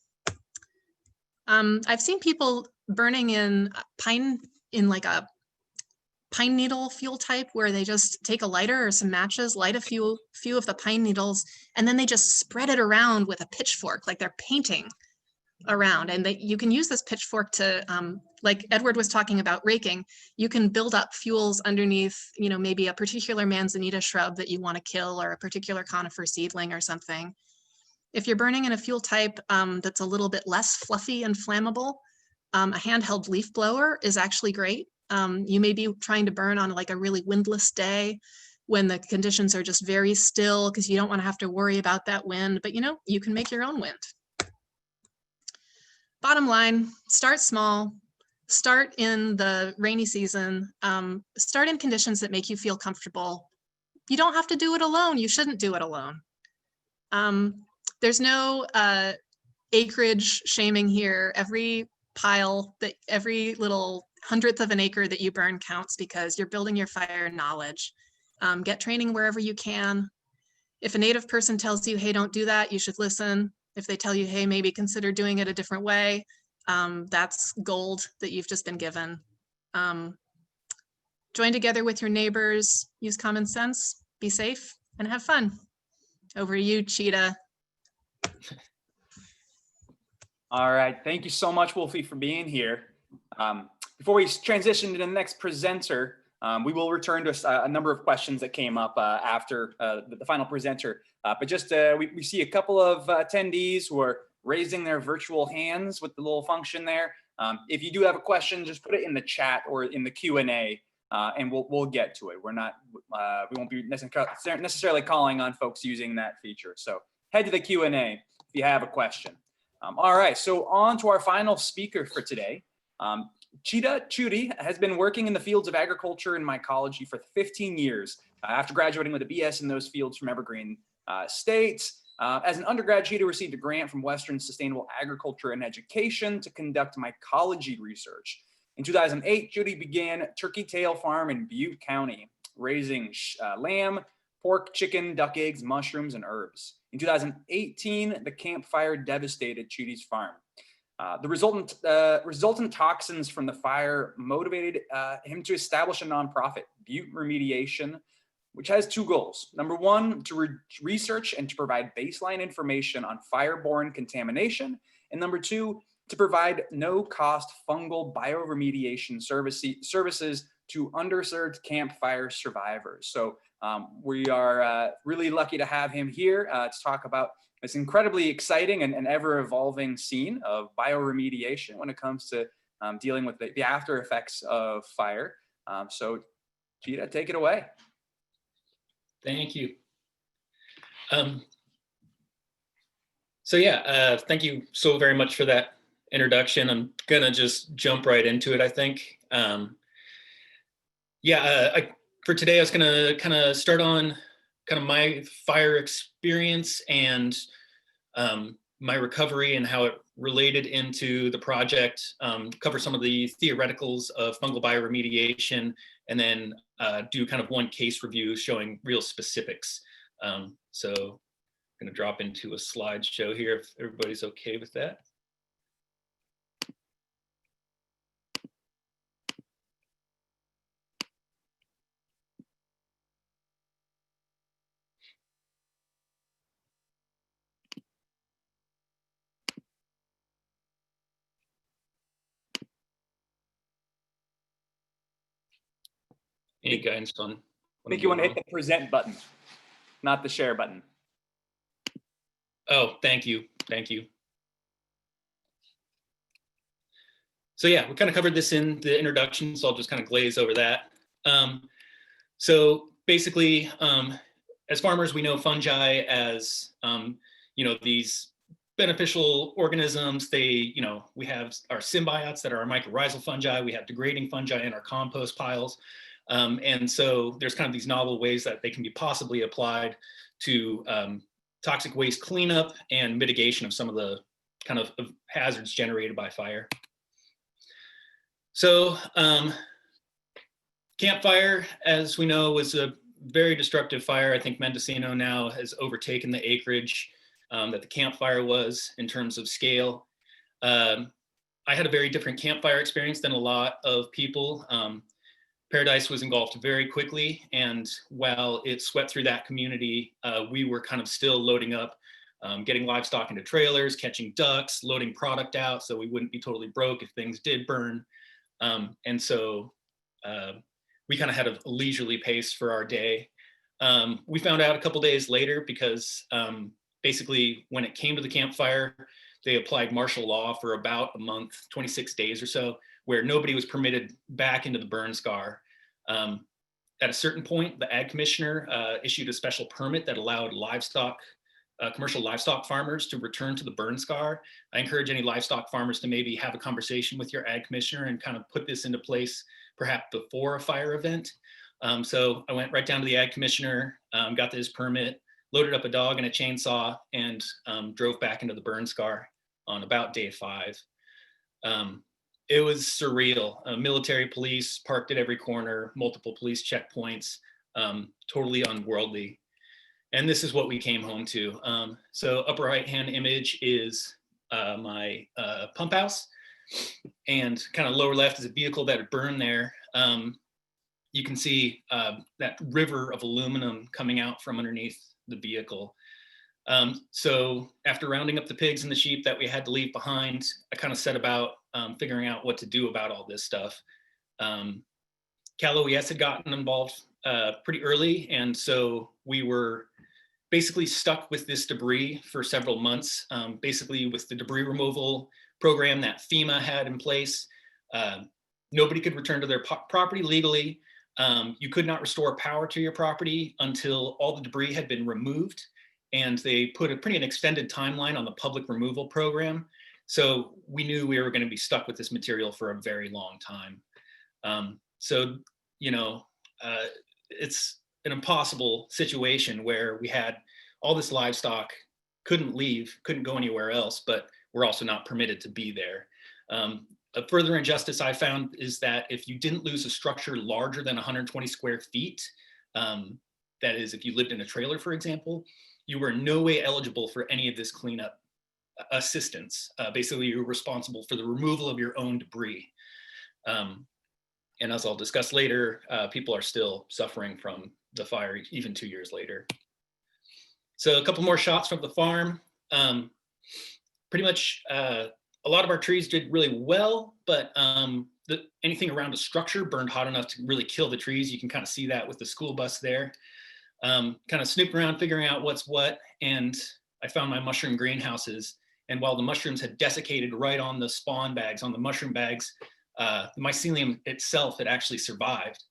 I've seen people burning in like a pine needle fuel type where they just take a lighter or some matches, light a few of the pine needles, and then they just spread it around with a pitchfork, like they're painting around. And you can use this pitchfork to, like Edward was talking about raking, you can build up fuels underneath, you know, maybe a particular manzanita shrub that you want to kill or a particular conifer seedling or something. If you're burning in a fuel type that's a little bit less fluffy and flammable, a handheld leaf blower is actually great. You may be trying to burn on like a really windless day when the conditions are just very still because you don't want to have to worry about that wind, but you know, you can make your own wind. Bottom line, start small, start in the rainy season, start in conditions that make you feel comfortable. You don't have to do it alone. You shouldn't do it alone. There's no acreage shaming here. Every pile, every little 100th of an acre that you burn counts because you're building your fire knowledge. Get training wherever you can. If a Native person tells you, hey, don't do that, you should listen. If they tell you, hey, maybe consider doing it a different way, that's gold that you've just been given. Join together with your neighbors, use common sense, be safe, and have fun. Over to you, Cheetah. All right, thank you so much, Wolfie, for being here. Before we transition to the next presenter, we will return to a number of questions that came up after the final presenter. But just we see a couple of attendees who are raising their virtual hands with the little function there. If you do have a question, just put it in the chat or in the Q&A, and we'll get to it. We won't be necessarily calling on folks using that feature. So head to the Q&A if you have a question. All right, so on to our final speaker for today. Cheetah Chudi has been working in the fields of agriculture and mycology for 15 years after graduating with a BS in those fields from Evergreen States. As an undergrad, Cheetah received a grant from Western Sustainable Agriculture and Education to conduct mycology research. In 2008, Judy began Turkey Tail Farm in Butte County, raising lamb, pork, chicken, duck eggs, mushrooms, and herbs. In 2018, the campfire devastated Chudi's farm. The resultant toxins from the fire motivated him to establish a nonprofit, Bioremediation, which has two goals. Number one, to research and to provide baseline information on fire-borne contamination. And number two, to provide no-cost fungal bioremediation services to underserved campfire survivors. So we are really lucky to have him here to talk about this incredibly exciting and ever-evolving scene of bioremediation when it comes to dealing with the after effects of fire. So Cheetah, take it away. Thank you. So yeah, thank you so very much for that introduction. I'm gonna just jump right into it, I think. For today, I was gonna kind of start on kind of my fire experience and my recovery and how it related into the project, cover some of the theoreticals of fungal bioremediation, and then do kind of one case review showing real specifics. So I'm gonna drop into a slideshow here if everybody's okay with that. Any guidance on? I think you want to hit the present button, not the share button. Oh, thank you. Thank you. So yeah, we kind of covered this in the introduction, so I'll just kind of glaze over that. So basically, as farmers, we know fungi as, these beneficial organisms. They, we have our symbiotes that are our mycorrhizal fungi. We have degrading fungi in our compost piles. And so there's kind of these novel ways that they can be possibly applied to toxic waste cleanup and mitigation of some of the kind of hazards generated by fire. So campfire, as we know, was a very destructive fire. I think Mendocino now has overtaken the acreage that the campfire was in terms of scale. I had a very different campfire experience than a lot of people. Paradise was engulfed very quickly, and while it swept through that community, we were kind of still loading up, getting livestock into trailers, catching ducks, loading product out so we wouldn't be totally broke if things did burn. And so we kind of had a leisurely pace for our day. We found out a couple days later because basically when it came to the campfire, they applied martial law for about a month, 26 days or so, where nobody was permitted back into the burn scar. At a certain point, the ag commissioner issued a special permit that allowed commercial livestock farmers to return to the burn scar. I encourage any livestock farmers to maybe have a conversation with your ag commissioner and kind of put this into place perhaps before a fire event. So I went right down to the ag commissioner, got this permit, loaded up a dog and a chainsaw, and drove back into the burn scar on about day 5. It was surreal. Military police parked at every corner, multiple police checkpoints, totally unworldly. And this is what we came home to. So upper right-hand image is my pump house. And kind of lower left is a vehicle that had burned there. You can see that river of aluminum coming out from underneath the vehicle. So after rounding up the pigs and the sheep that we had to leave behind, I kind of set about figuring out what to do about all this stuff. Cal OES had gotten involved pretty early, and so we were basically stuck with this debris for several months, basically with the debris removal program that FEMA had in place. Nobody could return to their property legally. You could not restore power to your property until all the debris had been removed. And they put a pretty extended timeline on the public removal program. So we knew we were going to be stuck with this material for a very long time. So, you know, it's an impossible situation where we had all this livestock, couldn't leave, couldn't go anywhere else, but we're also not permitted to be there. A further injustice I found is that if you didn't lose a structure larger than 120 square feet, that is, if you lived in a trailer, for example, you were in no way eligible for any of this cleanup assistance. Basically, you're responsible for the removal of your own debris. And as I'll discuss later, people are still suffering from the fire even 2 years later. So a couple more shots from the farm. Pretty much a lot of our trees did really well, but anything around a structure burned hot enough to really kill the trees. You can kind of see that with the school bus there. Kind of snooping around, figuring out what's what, and I found my mushroom greenhouses. And while the mushrooms had desiccated right on the spawn bags, on the mushroom bags, the mycelium itself had actually survived.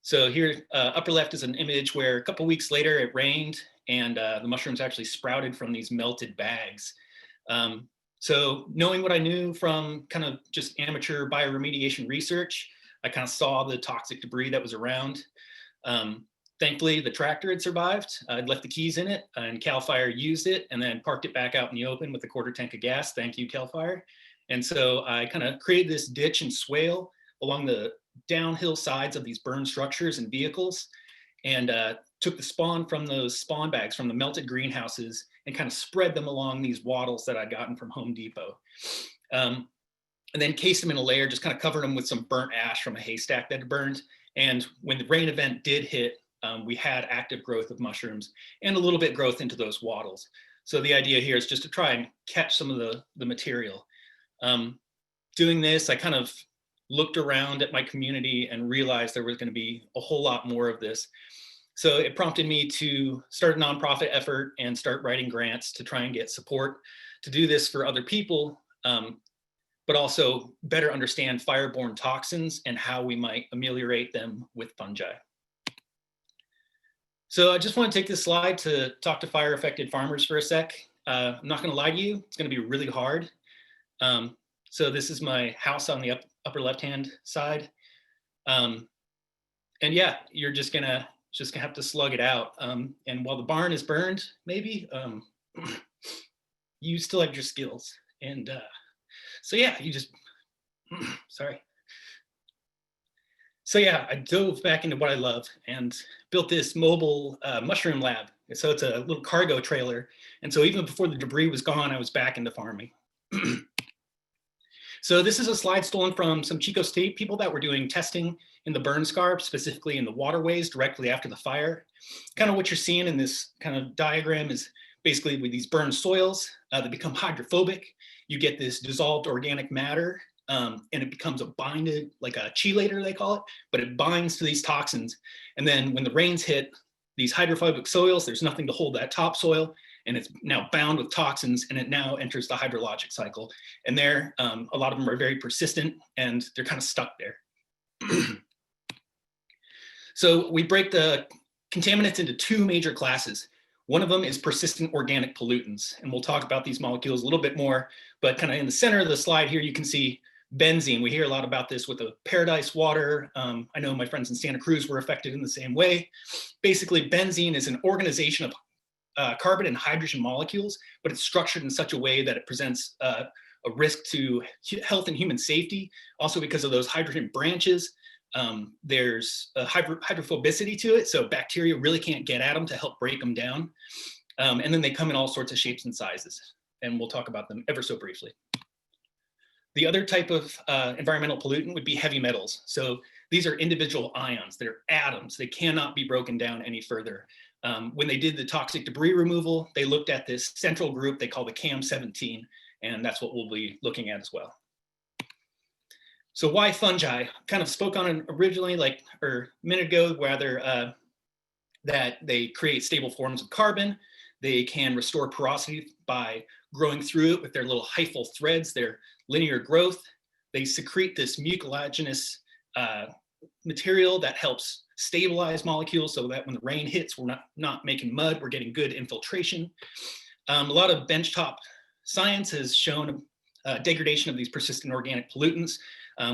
So here, upper left is an image where a couple weeks later it rained and the mushrooms actually sprouted from these melted bags. So knowing what I knew from kind of just amateur bioremediation research, I kind of saw the toxic debris that was around. Thankfully, the tractor had survived. I'd left the keys in it, and CAL FIRE used it and then parked it back out in the open with a quarter tank of gas. Thank you, CAL FIRE. And so I kind of created this ditch and swale along the downhill sides of these burned structures and vehicles, and took the spawn from those spawn bags from the melted greenhouses and kind of spread them along these wattles that I'd gotten from Home Depot. And then cased them in a layer, just kind of covered them with some burnt ash from a haystack that had burned. And when the rain event did hit, we had active growth of mushrooms and a little bit growth into those wattles. So the idea here is just to try and catch some of the material. Doing this, I kind of looked around at my community and realized there was going to be a whole lot more of this. So it prompted me to start a nonprofit effort and start writing grants to try and get support to do this for other people, but also better understand fire-borne toxins and how we might ameliorate them with fungi. So I just want to take this slide to talk to fire-affected farmers for a sec. I'm not going to lie to you, it's going to be really hard. So this is my house on the upper left-hand side. And yeah, you're just gonna have to slug it out. And while the barn is burned, maybe, you still have your skills. And so yeah, you just, sorry. So yeah, I dove back into what I love and built this mobile mushroom lab. So it's a little cargo trailer. And so even before the debris was gone, I was back into farming. So this is a slide stolen from some Chico State people that were doing testing in the burn scar, specifically in the waterways directly after the fire. Kind of what you're seeing in this kind of diagram is basically with these burned soils that become hydrophobic, you get this dissolved organic matter, and it becomes a binded, like a chelator they call it, but it binds to these toxins. And then when the rains hit these hydrophobic soils, there's nothing to hold that topsoil, and it's now bound with toxins, and it now enters the hydrologic cycle. And there, a lot of them are very persistent, and they're kind of stuck there. So we break the contaminants into two major classes. One of them is persistent organic pollutants, and we'll talk about these molecules a little bit more, but kind of in the center of the slide here, you can see benzene. We hear a lot about this with the Paradise water. I know my friends in Santa Cruz were affected in the same way. Basically, benzene is an organization of carbon and hydrogen molecules, but it's structured in such a way that it presents a risk to health and human safety. Also because of those hydrogen branches, there's a hydrophobicity to it, so bacteria really can't get at them to help break them down. And then they come in all sorts of shapes and sizes, and we'll talk about them ever so briefly. The other type of environmental pollutant would be heavy metals. So these are individual ions, they're atoms, they cannot be broken down any further. When they did the toxic debris removal, they looked at this central group they call the CAM17, and that's what we'll be looking at as well. So why fungi? Kind of spoke on it originally, like, or a minute ago, rather, that they create stable forms of carbon. They can restore porosity by growing through it with their little hyphal threads, their linear growth. They secrete this mucilaginous material that helps stabilize molecules so that when the rain hits, we're not making mud, we're getting good infiltration. A lot of benchtop science has shown degradation of these persistent organic pollutants.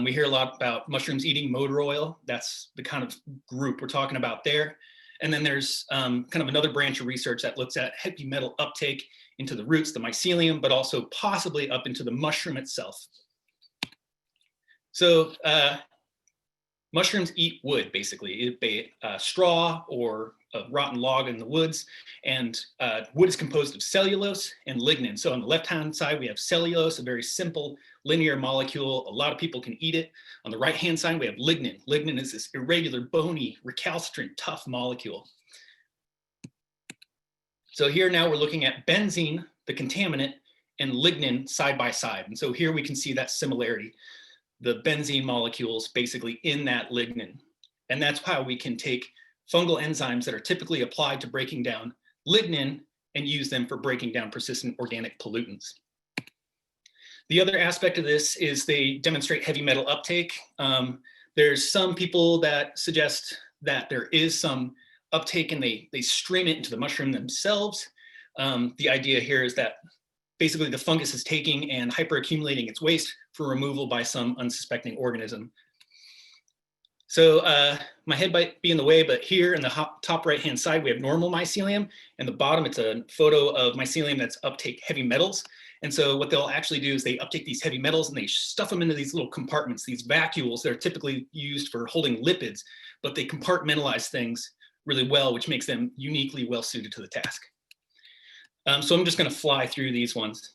We hear a lot about mushrooms eating motor oil. That's the kind of group we're talking about there. And then there's kind of another branch of research that looks at heavy metal uptake into the roots, the mycelium, but also possibly up into the mushroom itself. So mushrooms eat wood, basically. They eat straw or a rotten log in the woods, and wood is composed of cellulose and lignin. So on the left-hand side, we have cellulose, a very simple linear molecule. A lot of people can eat it. On the right-hand side, we have lignin. Lignin is this irregular, bony, recalcitrant, tough molecule. So here now we're looking at benzene, the contaminant, and lignin side by side. And so here we can see that similarity. The benzene molecules basically in that lignin. And that's how we can take fungal enzymes that are typically applied to breaking down lignin and use them for breaking down persistent organic pollutants. The other aspect of this is they demonstrate heavy metal uptake. There's some people that suggest that there is some uptake and they stream it into the mushroom themselves. The idea here is that basically the fungus is taking and hyperaccumulating its waste for removal by some unsuspecting organism. So my head might be in the way, but here in the top right-hand side, we have normal mycelium, and the bottom, it's a photo of mycelium that's uptake heavy metals. And so what they'll actually do is they uptake these heavy metals and they stuff them into these little compartments, these vacuoles that are typically used for holding lipids, but they compartmentalize things really well, which makes them uniquely well suited to the task. So I'm just gonna fly through these ones.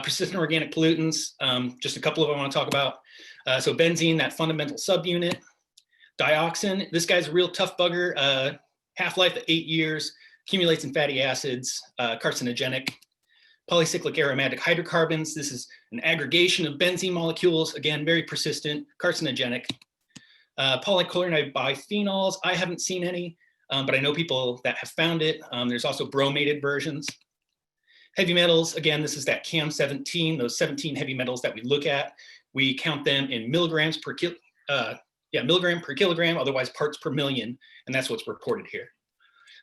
Persistent organic pollutants, just a couple of them I wanna talk about. So benzene, that fundamental subunit. Dioxin, this guy's a real tough bugger, half-life at 8 years, accumulates in fatty acids, carcinogenic. Polycyclic aromatic hydrocarbons, this is an aggregation of benzene molecules, again, very persistent, carcinogenic. Polychlorinated bipheноls, I haven't seen any, but I know people that have found it. There's also bromated versions. Heavy metals, again, this is that CAM17, those 17 heavy metals that we look at. We count them in milligrams per milligram per kilogram, otherwise parts per million, and that's what's reported here.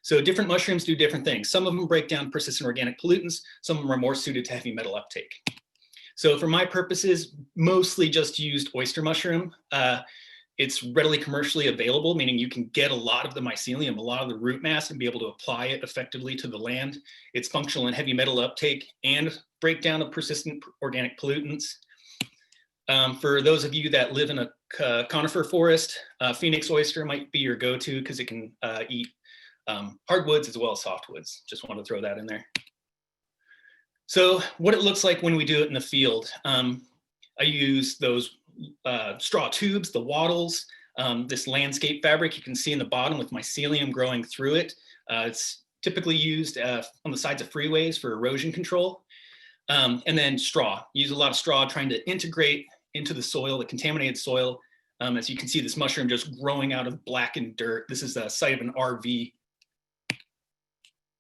So different mushrooms do different things. Some of them break down persistent organic pollutants, some of them are more suited to heavy metal uptake. So for my purposes, mostly just used oyster mushroom. It's readily commercially available, meaning you can get a lot of the mycelium, a lot of the root mass, and be able to apply it effectively to the land. It's functional in heavy metal uptake and breakdown of persistent organic pollutants. For those of you that live in a conifer forest, Phoenix oyster might be your go-to because it can eat hardwoods as well as softwoods. Just want to throw that in there. So what it looks like when we do it in the field. I use those straw tubes, the wattles, this landscape fabric you can see in the bottom with mycelium growing through it. It's typically used on the sides of freeways for erosion control. And then straw. Use a lot of straw trying to integrate into the soil, the contaminated soil. As you can see, this mushroom just growing out of blackened dirt. This is the site of an RV.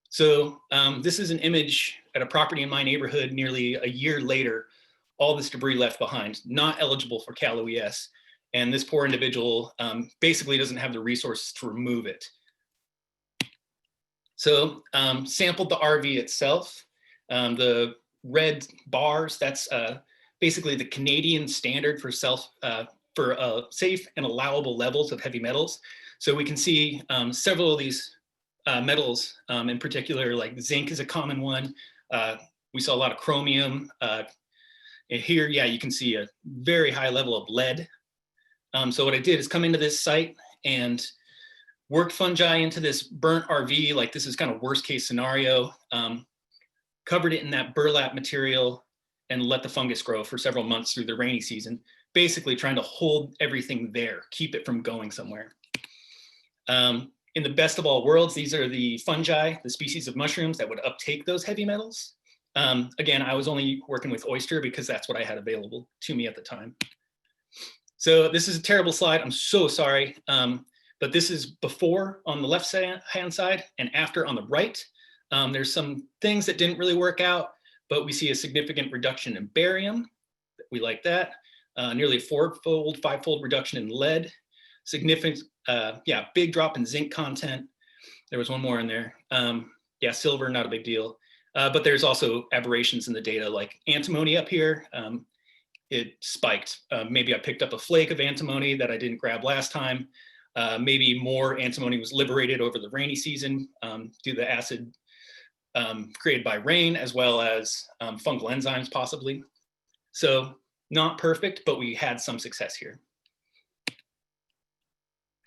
So this is an image at a property in my neighborhood nearly a year later, all this debris left behind, not eligible for Cal OES. And this poor individual basically doesn't have the resources to remove it. So sampled the RV itself. The red bars, that's basically the Canadian standard for safe and allowable levels of heavy metals. So we can see several of these metals, in particular, like zinc is a common one. We saw a lot of chromium. And here, yeah, you can see a very high level of lead. So what I did is come into this site and worked fungi into this burnt RV, like this is kind of worst case scenario, covered it in that burlap material, and let the fungus grow for several months through the rainy season, basically trying to hold everything there, keep it from going somewhere. In the best of all worlds, these are the fungi, the species of mushrooms that would uptake those heavy metals. Again, I was only working with oyster because that's what I had available to me at the time. So this is a terrible slide. I'm so sorry. But this is before on the left hand side and after on the right. There's some things that didn't really work out, but we see a significant reduction in barium. We like that. Nearly a 4-fold, 5-fold reduction in lead. Significant, big drop in zinc content. There was one more in there. Silver, not a big deal. But there's also aberrations in the data like antimony up here. It spiked. Maybe I picked up a flake of antimony that I didn't grab last time. Maybe more antimony was liberated over the rainy season due to the acid created by rain, as well as fungal enzymes possibly. So not perfect, but we had some success here.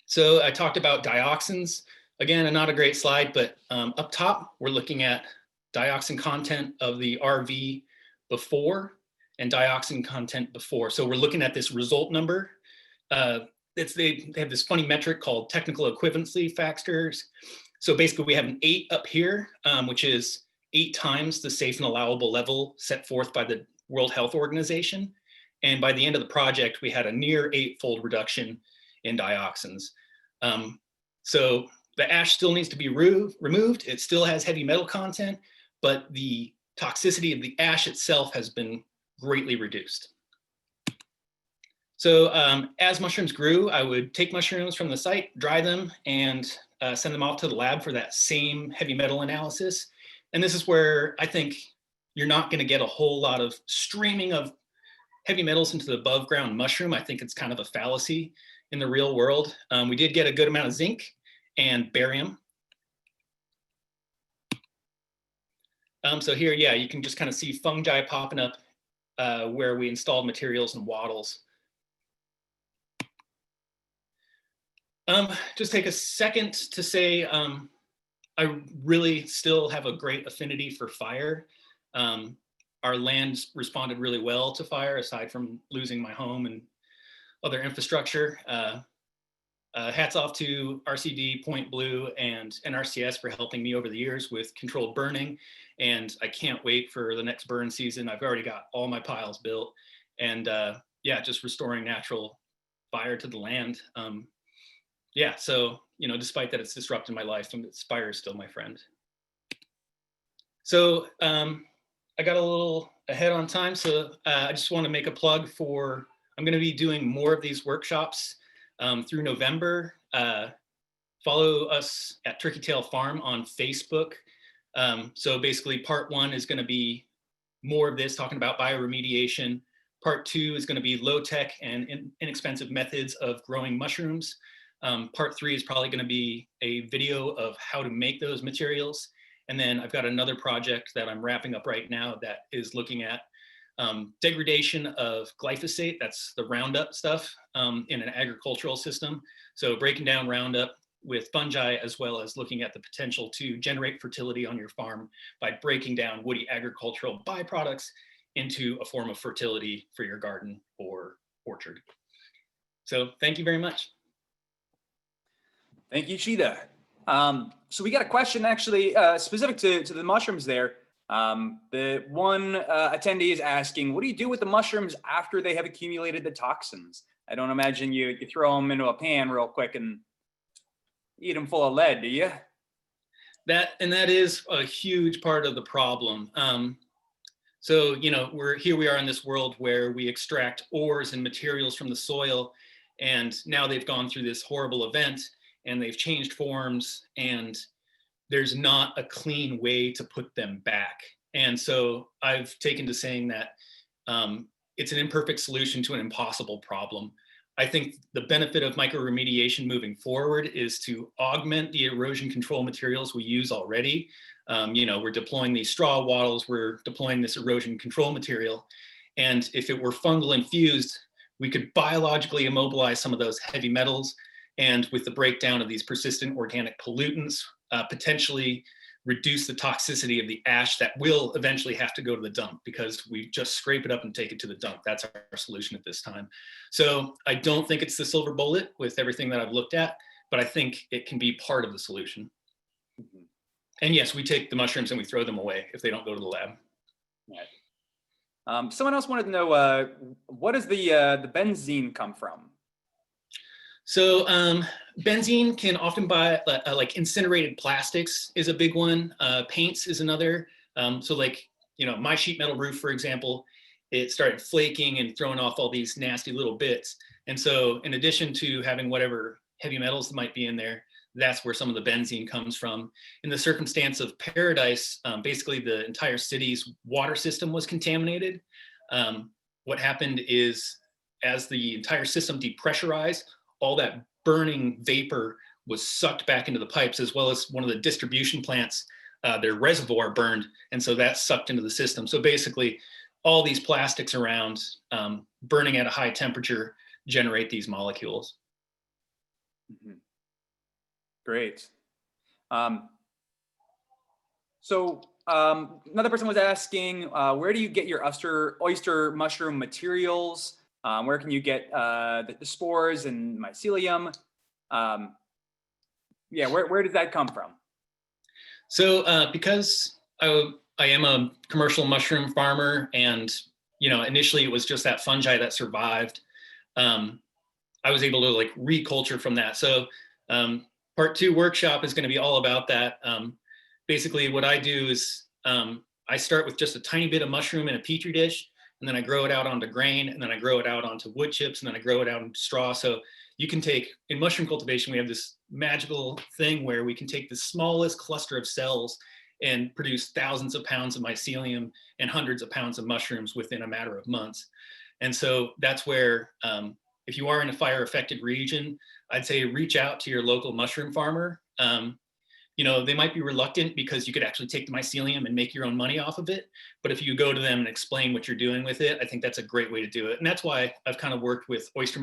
So I talked about dioxins. Again, not a great slide, but up top, we're looking at dioxin content of the RV before and dioxin content before. So we're looking at this result number. They have this funny metric called technical equivalency factors. So basically we have an 8 up here, which is 8 times the safe and allowable level set forth by the World Health Organization. And by the end of the project, we had a near 8-fold reduction in dioxins. So the ash still needs to be removed. It still has heavy metal content, but the toxicity of the ash itself has been greatly reduced. So as mushrooms grew, I would take mushrooms from the site, dry them, and send them off to the lab for that same heavy metal analysis. And this is where I think you're not going to get a whole lot of streaming of heavy metals into the above ground mushroom. I think it's kind of a fallacy in the real world. We did get a good amount of zinc and barium. So here, you can just kind of see fungi popping up where we installed materials and wattles. Just take a second to say, I really still have a great affinity for fire. Our land responded really well to fire, aside from losing my home and other infrastructure. Hats off to RCD, Point Blue, and NRCS for helping me over the years with controlled burning. And I can't wait for the next burn season. I've already got all my piles built. And just restoring natural fire to the land. So, despite that it's disrupted my life, fire is still my friend. So I got a little ahead on time. So I just want to make a plug for, I'm going to be doing more of these workshops through November. Follow us at Turkey Tail Farm on Facebook. So basically part 1 is going to be more of this, talking about bioremediation. Part 2 is going to be low tech and inexpensive methods of growing mushrooms. Part 3 is probably going to be a video of how to make those materials. And then I've got another project that I'm wrapping up right now that is looking at degradation of glyphosate, that's the Roundup stuff, in an agricultural system. So breaking down Roundup with fungi, as well as looking at the potential to generate fertility on your farm by breaking down woody agricultural byproducts into a form of fertility for your garden or orchard. So thank you very much. Thank you, Cheetah. So we got a question actually specific to the mushrooms there. The one attendee is asking, what do you do with the mushrooms after they have accumulated the toxins? I don't imagine you throw them into a pan real quick and eat them full of lead, do you? That is a huge part of the problem. So, we are in this world where we extract ores and materials from the soil, and now they've gone through this horrible event and they've changed forms, and there's not a clean way to put them back. And so I've taken to saying that it's an imperfect solution to an impossible problem. I think the benefit of mycoremediation moving forward is to augment the erosion control materials we use already. We're deploying these straw wattles, we're deploying this erosion control material. And if it were fungal infused, we could biologically immobilize some of those heavy metals. And with the breakdown of these persistent organic pollutants, potentially reduce the toxicity of the ash that will eventually have to go to the dump, because we just scrape it up and take it to the dump. That's our solution at this time. So I don't think it's the silver bullet with everything that I've looked at, but I think it can be part of the solution. Mhm. And yes, we take the mushrooms and we throw them away if they don't go to the lab. Right. Someone else wanted to know, what does the benzene come from? So benzene can often buy like incinerated plastics is a big one. Paints is another. So like, my sheet metal roof, for example, it started flaking and throwing off all these nasty little bits. And so in addition to having whatever heavy metals might be in there, that's where some of the benzene comes from. In the circumstance of Paradise, basically the entire city's water system was contaminated. What happened is, as the entire system depressurized, all that burning vapor was sucked back into the pipes, as well as one of the distribution plants, their reservoir burned. And so that sucked into the system. So basically all these plastics around burning at a high temperature generate these molecules. Mhm. Great. So another person was asking, where do you get your oyster mushroom materials? Where can you get the spores and mycelium? Yeah, where does that come from? So because I am a commercial mushroom farmer, and initially it was just that fungi that survived, I was able to like reculture from that. So part 2 workshop is going to be all about that. Basically what I do is I start with just a tiny bit of mushroom in a petri dish, and then I grow it out onto grain, and then I grow it out onto wood chips, and then I grow it out into straw. So you can take, in mushroom cultivation, we have this magical thing where we can take the smallest cluster of cells and produce thousands of pounds of mycelium and hundreds of pounds of mushrooms within a matter of months. And so that's where, if you are in a fire affected region, I'd say reach out to your local mushroom farmer. They might be reluctant because you could actually take the mycelium and make your own money off of it. But if you go to them and explain what you're doing with it, I think that's a great way to do it. And that's why I've kind of worked with oyster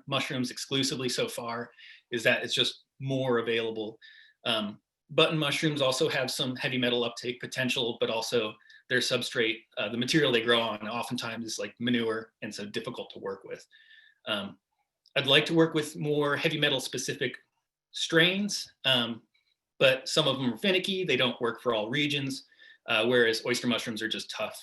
mushrooms exclusively so far, is that it's just more available. Button mushrooms also have some heavy metal uptake potential, but also their substrate, the material they grow on, oftentimes is like manure, and so difficult to work with. I'd like to work with more heavy metal specific strains, but some of them are finicky. They don't work for all regions, whereas oyster mushrooms are just tough.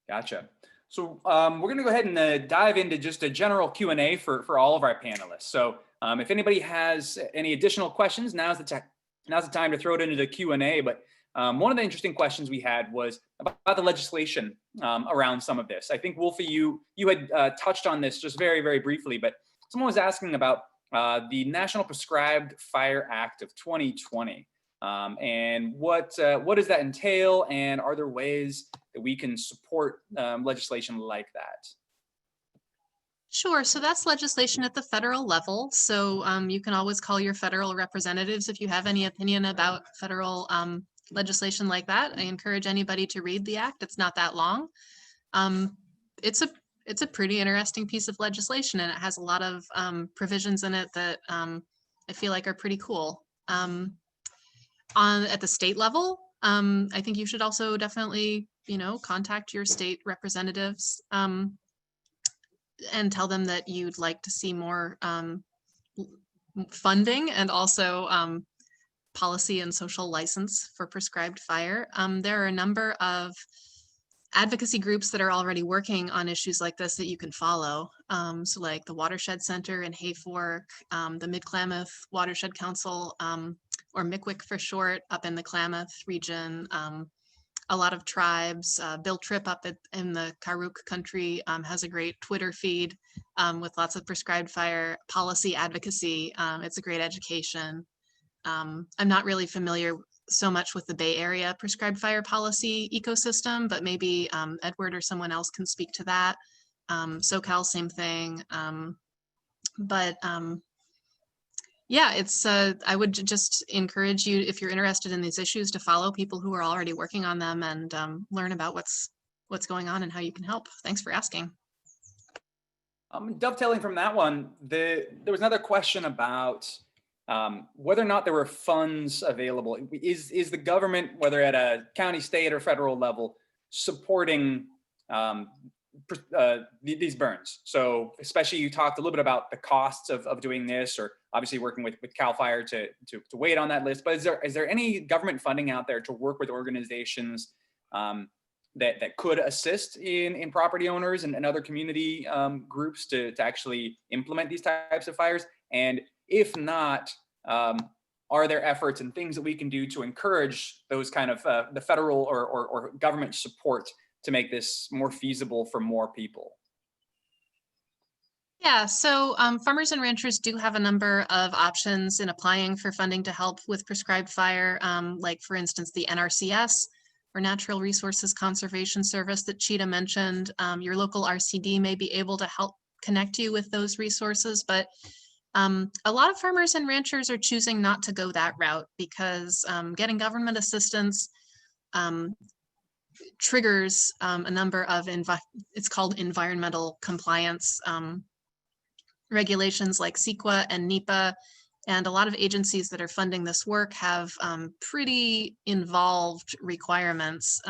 Gotcha. So we're going to go ahead and dive into just a general Q&A for all of our panelists. So if anybody has any additional questions, now's the time to throw it into the Q&A. But one of the interesting questions we had was about the legislation around some of this. I think, Wolfie, you had touched on this just very, very briefly, but someone was asking about the National Prescribed Fire Act of 2020. And what does that entail? And are there ways that we can support legislation like that? Sure. So that's legislation at the federal level. So you can always call your federal representatives if you have any opinion about federal legislation like that. I encourage anybody to read the act. It's not that long. It's a pretty interesting piece of legislation, and it has a lot of provisions in it that I feel like are pretty cool. At the state level, I think you should also definitely, contact your state representatives and tell them that you'd like to see more funding and also policy and social license for prescribed fire. There are a number of advocacy groups that are already working on issues like this that you can follow. So like the Watershed Center in Hayfork, the Mid-Klamath Watershed Council, or MCWIC for short, up in the Klamath region. A lot of tribes. Bill Tripp up in the Karuk country has a great Twitter feed with lots of prescribed fire policy advocacy. It's a great education. I'm not really familiar so much with the Bay Area prescribed fire policy ecosystem, but maybe Edward or someone else can speak to that. SoCal, same thing. Yeah, I would just encourage you, if you're interested in these issues, to follow people who are already working on them and learn about what's going on and how you can help. Thanks for asking. Dovetailing from that one, there was another question about whether or not there were funds available. Is the government, whether at a county, state, or federal level, supporting these burns? So especially you talked a little bit about the costs of doing this, or obviously working with CAL FIRE to wait on that list. But is there any government funding out there to work with organizations that could assist in property owners and other community groups to actually implement these types of fires? And if not, are there efforts and things that we can do to encourage those kind of the federal or government support to make this more feasible for more people? Yeah, so farmers and ranchers do have a number of options in applying for funding to help with prescribed fire, like for instance, the NRCS, or Natural Resources Conservation Service that Cheetah mentioned. Your local RCD may be able to help connect you with those resources, but a lot of farmers and ranchers are choosing not to go that route because getting government assistance triggers a number of, it's called environmental compliance regulations like CEQA and NEPA. And a lot of agencies that are funding this work have pretty involved requirements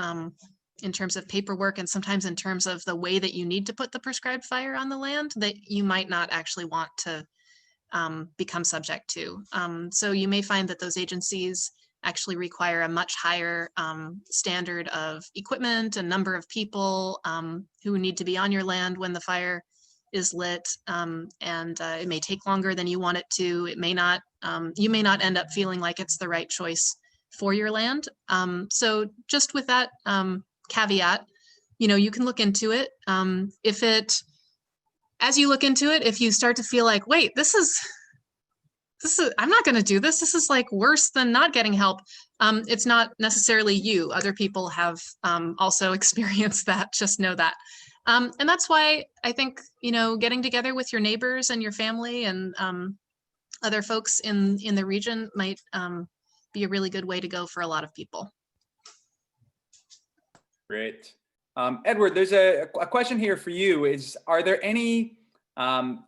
in terms of paperwork, and sometimes in terms of the way that you need to put the prescribed fire on the land that you might not actually want to become subject to. So you may find that those agencies actually require a much higher standard of equipment and number of people who need to be on your land when the fire is lit, and it may take longer than you want it to. It may not, you may not end up feeling like it's the right choice for your land. So just with that caveat, you know, you can look into it. As you look into it, if you start to feel like, wait, this is, I'm not going to do this. This is like worse than not getting help. It's not necessarily you. Other people have also experienced that. Just know that. And that's why I think, you know, getting together with your neighbors and your family and other folks in the region might be a really good way to go for a lot of people. Great. Edward, there's a question here for you. Are there any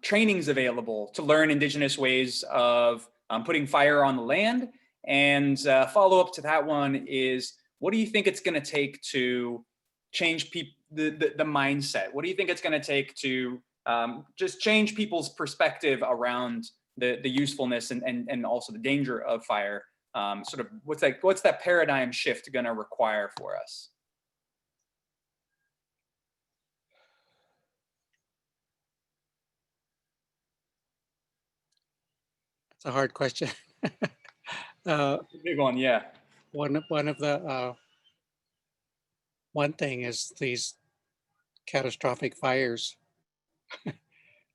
trainings available to learn indigenous ways of putting fire on the land? And follow up to that one is, what do you think it's going to take to change the mindset? What do you think it's going to take to just change people's perspective around the usefulness and also the danger of fire? Sort of what's that paradigm shift going to require for us? It's a hard question. Big one, yeah. One of the one thing is these catastrophic fires.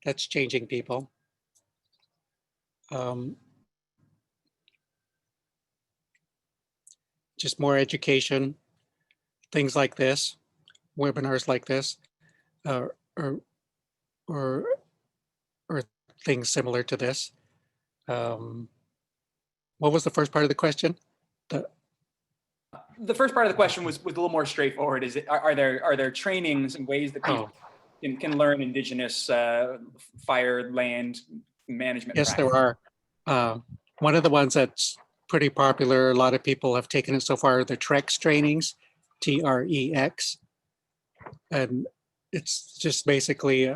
That's changing people. Just more education, things like this, webinars like this, or things similar to this. What was the first part of the question? The first part of the question was a little more straightforward. Are there trainings and ways that people can learn indigenous fire land management? Yes, practices? There are. One of the ones that's pretty popular, a lot of people have taken it so far, the TREX trainings, TREX. And it's just basically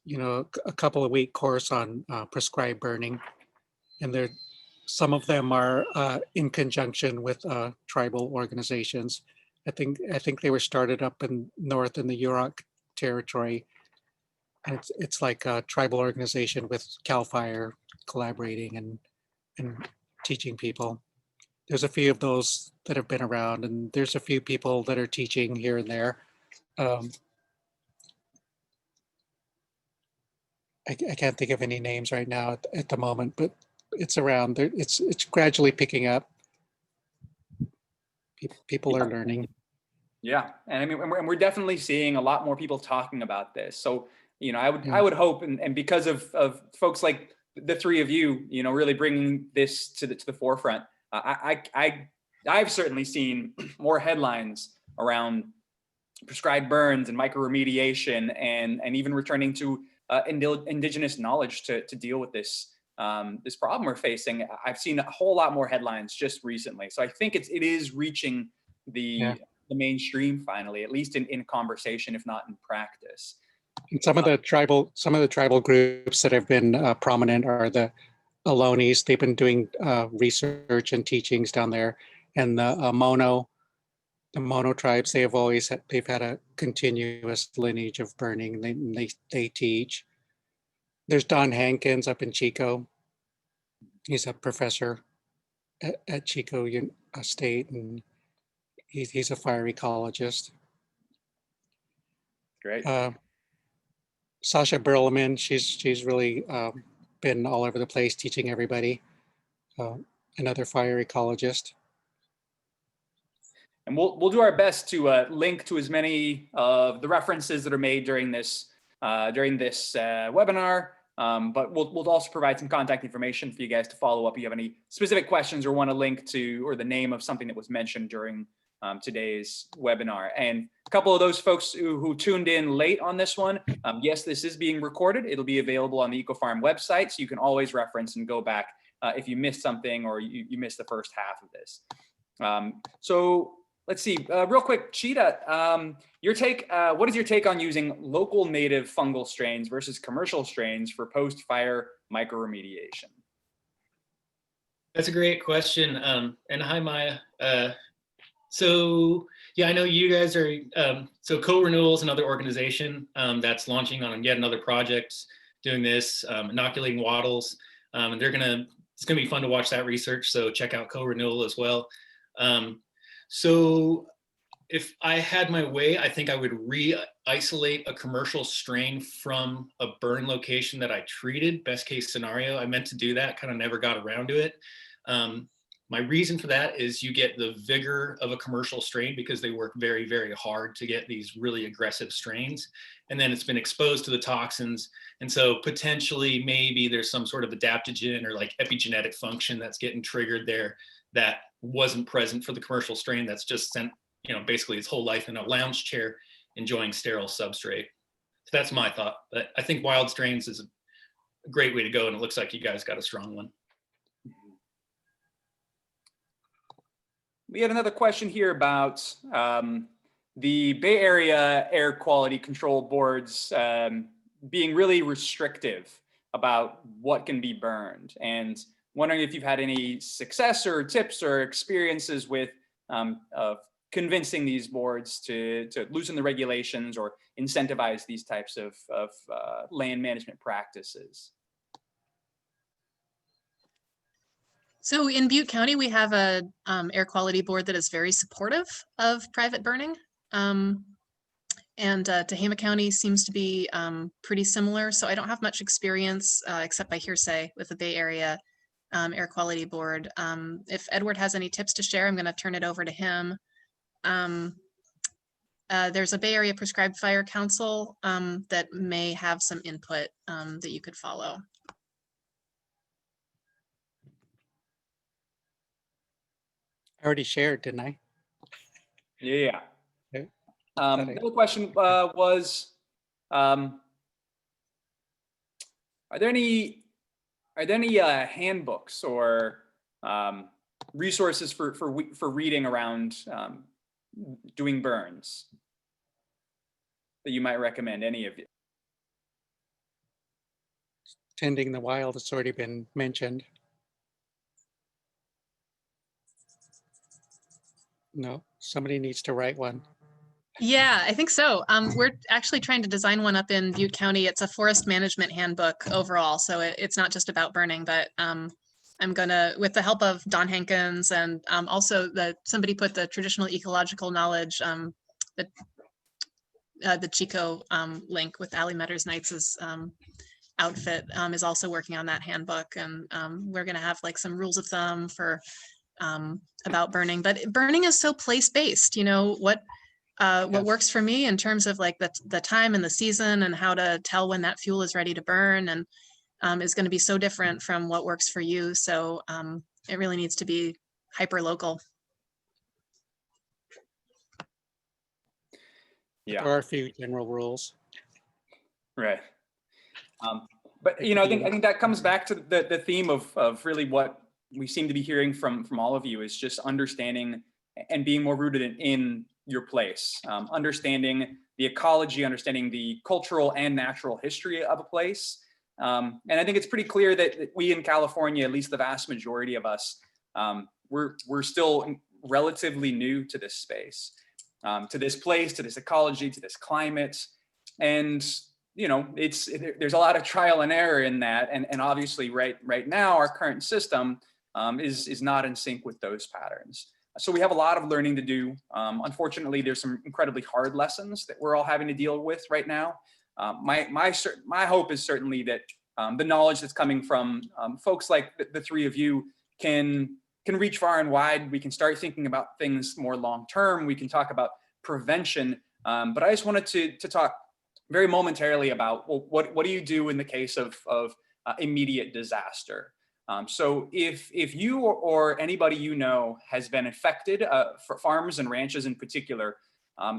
you know, a couple of week course on prescribed burning. And some of them are in conjunction with tribal organizations. I think they were started up north in the Yurok territory. And it's like a tribal organization with CAL FIRE collaborating and teaching people. There's a few of those that have been around, and there's a few people that are teaching here and there. I can't think of any names right now at the moment, but it's around. It's gradually picking up. People are learning. Yeah, and I mean, we're definitely seeing a lot more people talking about this. So, you know, I would hope, and because of folks like the three of you, you know, really bringing this to the forefront, I've certainly seen more headlines around prescribed burns and mycoremediation, and even returning to indigenous knowledge to deal with this this problem we're facing, I've seen a whole lot more headlines just recently. So I think it is reaching the mainstream finally, at least in conversation, if not in practice. And some of the tribal groups that have been prominent are the Ohlonies. They've been doing research and teachings down there, and the Mono tribes. They've had a continuous lineage of burning. They teach. There's Don Hankins up in Chico. He's a professor at Chico State, and he's a fire ecologist. Great. Sasha Berleman, she's really been all over the place teaching everybody. Another fire ecologist. And we'll do our best to link to as many of the references that are made during this webinar. But we'll also provide some contact information for you guys to follow up if you have any specific questions or want to link to or the name of something that was mentioned during today's webinar. And a couple of those folks who tuned in late on this one, yes, this is being recorded. It'll be available on the EcoFarm website, so you can always reference and go back if you missed something or you missed the first half of this. So let's see, real quick, Cheetah, your take, what is your take on using local native fungal strains versus commercial strains for post-fire mycoremediation? That's a great question. And hi, Maya. So yeah, I know you guys are, so Co-Renewal is another organization that's launching on yet another project doing this, inoculating wattles. And it's gonna be fun to watch that research. So check out Co-Renewal as well. So if I had my way, I think I would re-isolate a commercial strain from a burn location that I treated, best case scenario. I meant to do that, kind of never got around to it. My reason for that is you get the vigor of a commercial strain because they work very, very hard to get these really aggressive strains. And then it's been exposed to the toxins. And so potentially maybe there's some sort of adaptogen or like epigenetic function that's getting triggered there that wasn't present for the commercial strain that's just spent, basically its whole life in a lounge chair enjoying sterile substrate. So that's my thought. But I think wild strains is a great way to go, and it looks like you guys got a strong one. We had another question here about the Bay Area air quality control boards being really restrictive about what can be burned, and wondering if you've had any success or tips or experiences with of convincing these boards to loosen the regulations or incentivize these types of land management practices. So in Butte County, we have a air quality board that is very supportive of private burning. And Tehama County seems to be pretty similar. So I don't have much experience except by hearsay with the Bay Area air quality board. If Edward has any tips to share, I'm going to turn it over to him. There's a Bay Area Prescribed Fire Council that may have some input that you could follow. I already shared, didn't I? Yeah. Okay. Another question was, are there any handbooks or resources for reading around doing burns that you might recommend? Any of you? Tending the Wild has already been mentioned. No, somebody needs to write one. Yeah, I think so. We're actually trying to design one up in Butte County. It's a forest management handbook overall. So it's not just about burning, but I'm gonna, with the help of Don Hankins and also somebody put the traditional ecological knowledge, the Chico link with Ali Metters Knight's outfit is also working on that handbook. And we're gonna have like some rules of thumb for about burning, but burning is so place-based. What works for me in terms of like the time and the season and how to tell when that fuel is ready to burn and is going to be so different from what works for you. So it really needs to be hyper local. Yeah, there are a few general rules. right. But I think that comes back to the theme of really what we seem to be hearing from all of you is just understanding and being more rooted in your place, understanding the ecology, understanding the cultural and natural history of a place. And I think it's pretty clear that we in California, at least the vast majority of us, we're still relatively new to this space, to this place, to this ecology, to this climate. And there's a lot of trial and error in that. And obviously right now, our current system is not in sync with those patterns. So we have a lot of learning to do. Unfortunately, there's some incredibly hard lessons that we're all having to deal with right now. My hope is certainly that the knowledge that's coming from folks like the three of you can reach far and wide. We can start thinking about things more long-term. We can talk about prevention. But I just wanted to talk very momentarily about, well, what do you do in the case of immediate disaster? So if you or anybody has been affected, for farms and ranches in particular,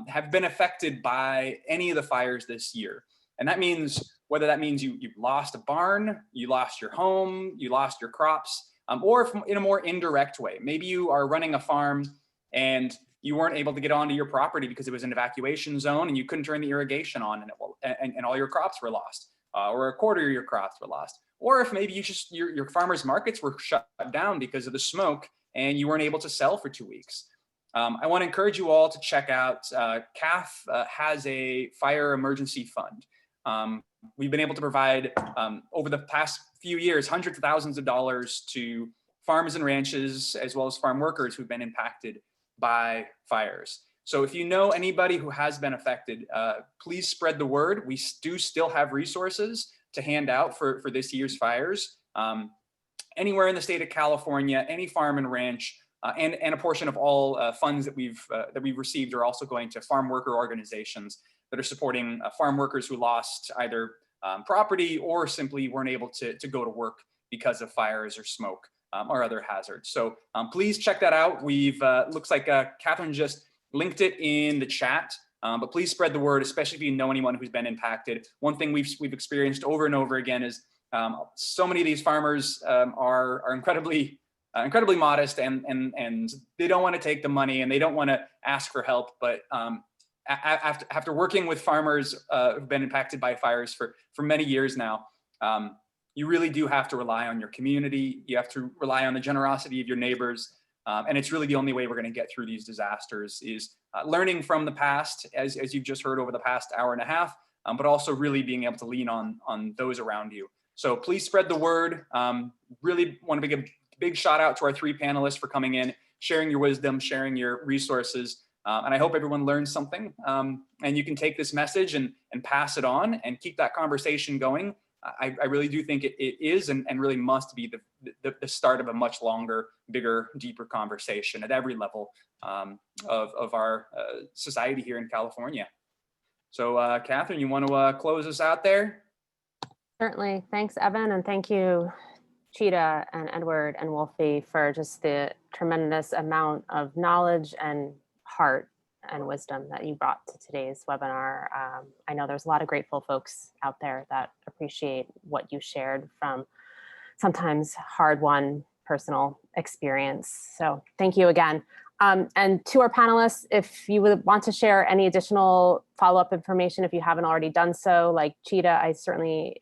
have been affected by any of the fires this year, and that means whether that means you lost a barn, you lost your home, you lost your crops, or in a more indirect way, maybe you are running a farm and you weren't able to get onto your property because it was an evacuation zone and you couldn't turn the irrigation on, and all your crops were lost, or a quarter of your crops were lost. Or if maybe your farmers markets were shut down because of the smoke and you weren't able to sell for 2 weeks. I want to encourage you all to check out, CAF has a fire emergency fund. We've been able to provide, over the past few years, hundreds of thousands of dollars to farms and ranches, as well as farm workers who've been impacted by fires. So if you know anybody who has been affected, please spread the word. We do still have resources to hand out for this year's fires. Anywhere in the state of California, any farm and ranch, and a portion of all funds that we've received are also going to farm worker organizations that are supporting farm workers who lost either property or simply weren't able to go to work because of fires or smoke or other hazards. So please check that out. We've looks like Catherine just linked it in the chat. But please spread the word, especially if you know anyone who's been impacted. One thing we've experienced over and over again is so many of these farmers are incredibly modest, and they don't want to take the money and they don't want to ask for help. But after working with farmers who've been impacted by fires for many years now, you really do have to rely on your community. You have to rely on the generosity of your neighbors. And it's really the only way we're going to get through these disasters is learning from the past, as you've just heard over the past hour and a half, but also really being able to lean on those around you. So please spread the word. Really want to give a big shout out to our three panelists for coming in, sharing your wisdom, sharing your resources. And I hope everyone learns something. And you can take this message and pass it on and keep that conversation going. I really do think it is and really must be the start of a much longer, bigger, deeper conversation at every level of our society here in California. So Catherine, you want to close us out there? Certainly. Thanks, Evan. And thank you, Cheetah and Edward and Wolfie, for just the tremendous amount of knowledge and heart and wisdom that you brought to today's webinar. I know there's a lot of grateful folks out there that appreciate what you shared from sometimes hard-won personal experience. So thank you again. And to our panelists, if you would want to share any additional follow-up information, if you haven't already done so, like Cheetah,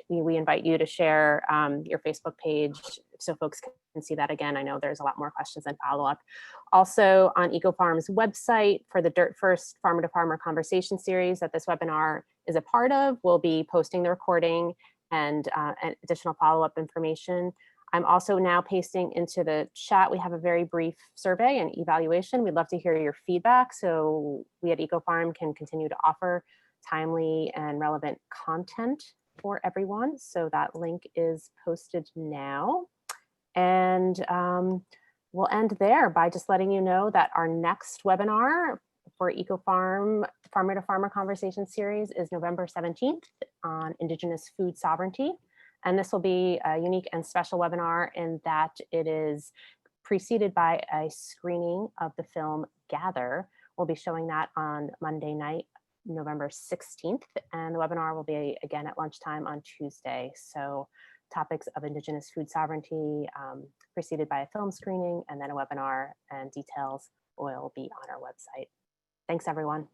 we invite you to share your Facebook page so folks can see that again. I know there's a lot more questions and follow-up. Also on EcoFarm's website for the Dirt First Farmer to Farmer Conversation series that this webinar is a part of, we'll be posting the recording and additional follow-up information. I'm also now pasting into the chat. We have a very brief survey and evaluation. We'd love to hear your feedback so we at EcoFarm can continue to offer timely and relevant content for everyone. So that link is posted now. And we'll end there by just letting you know that our next webinar for EcoFarm Farmer to Farmer Conversation series is November 17th on Indigenous food sovereignty. And this will be a unique and special webinar in that it is preceded by a screening of the film Gather. We'll be showing that on Monday night November 16th, and the webinar will be again at lunchtime on Tuesday. So topics of Indigenous food sovereignty, preceded by a film screening, and then a webinar, and details will be on our website. Thanks, everyone.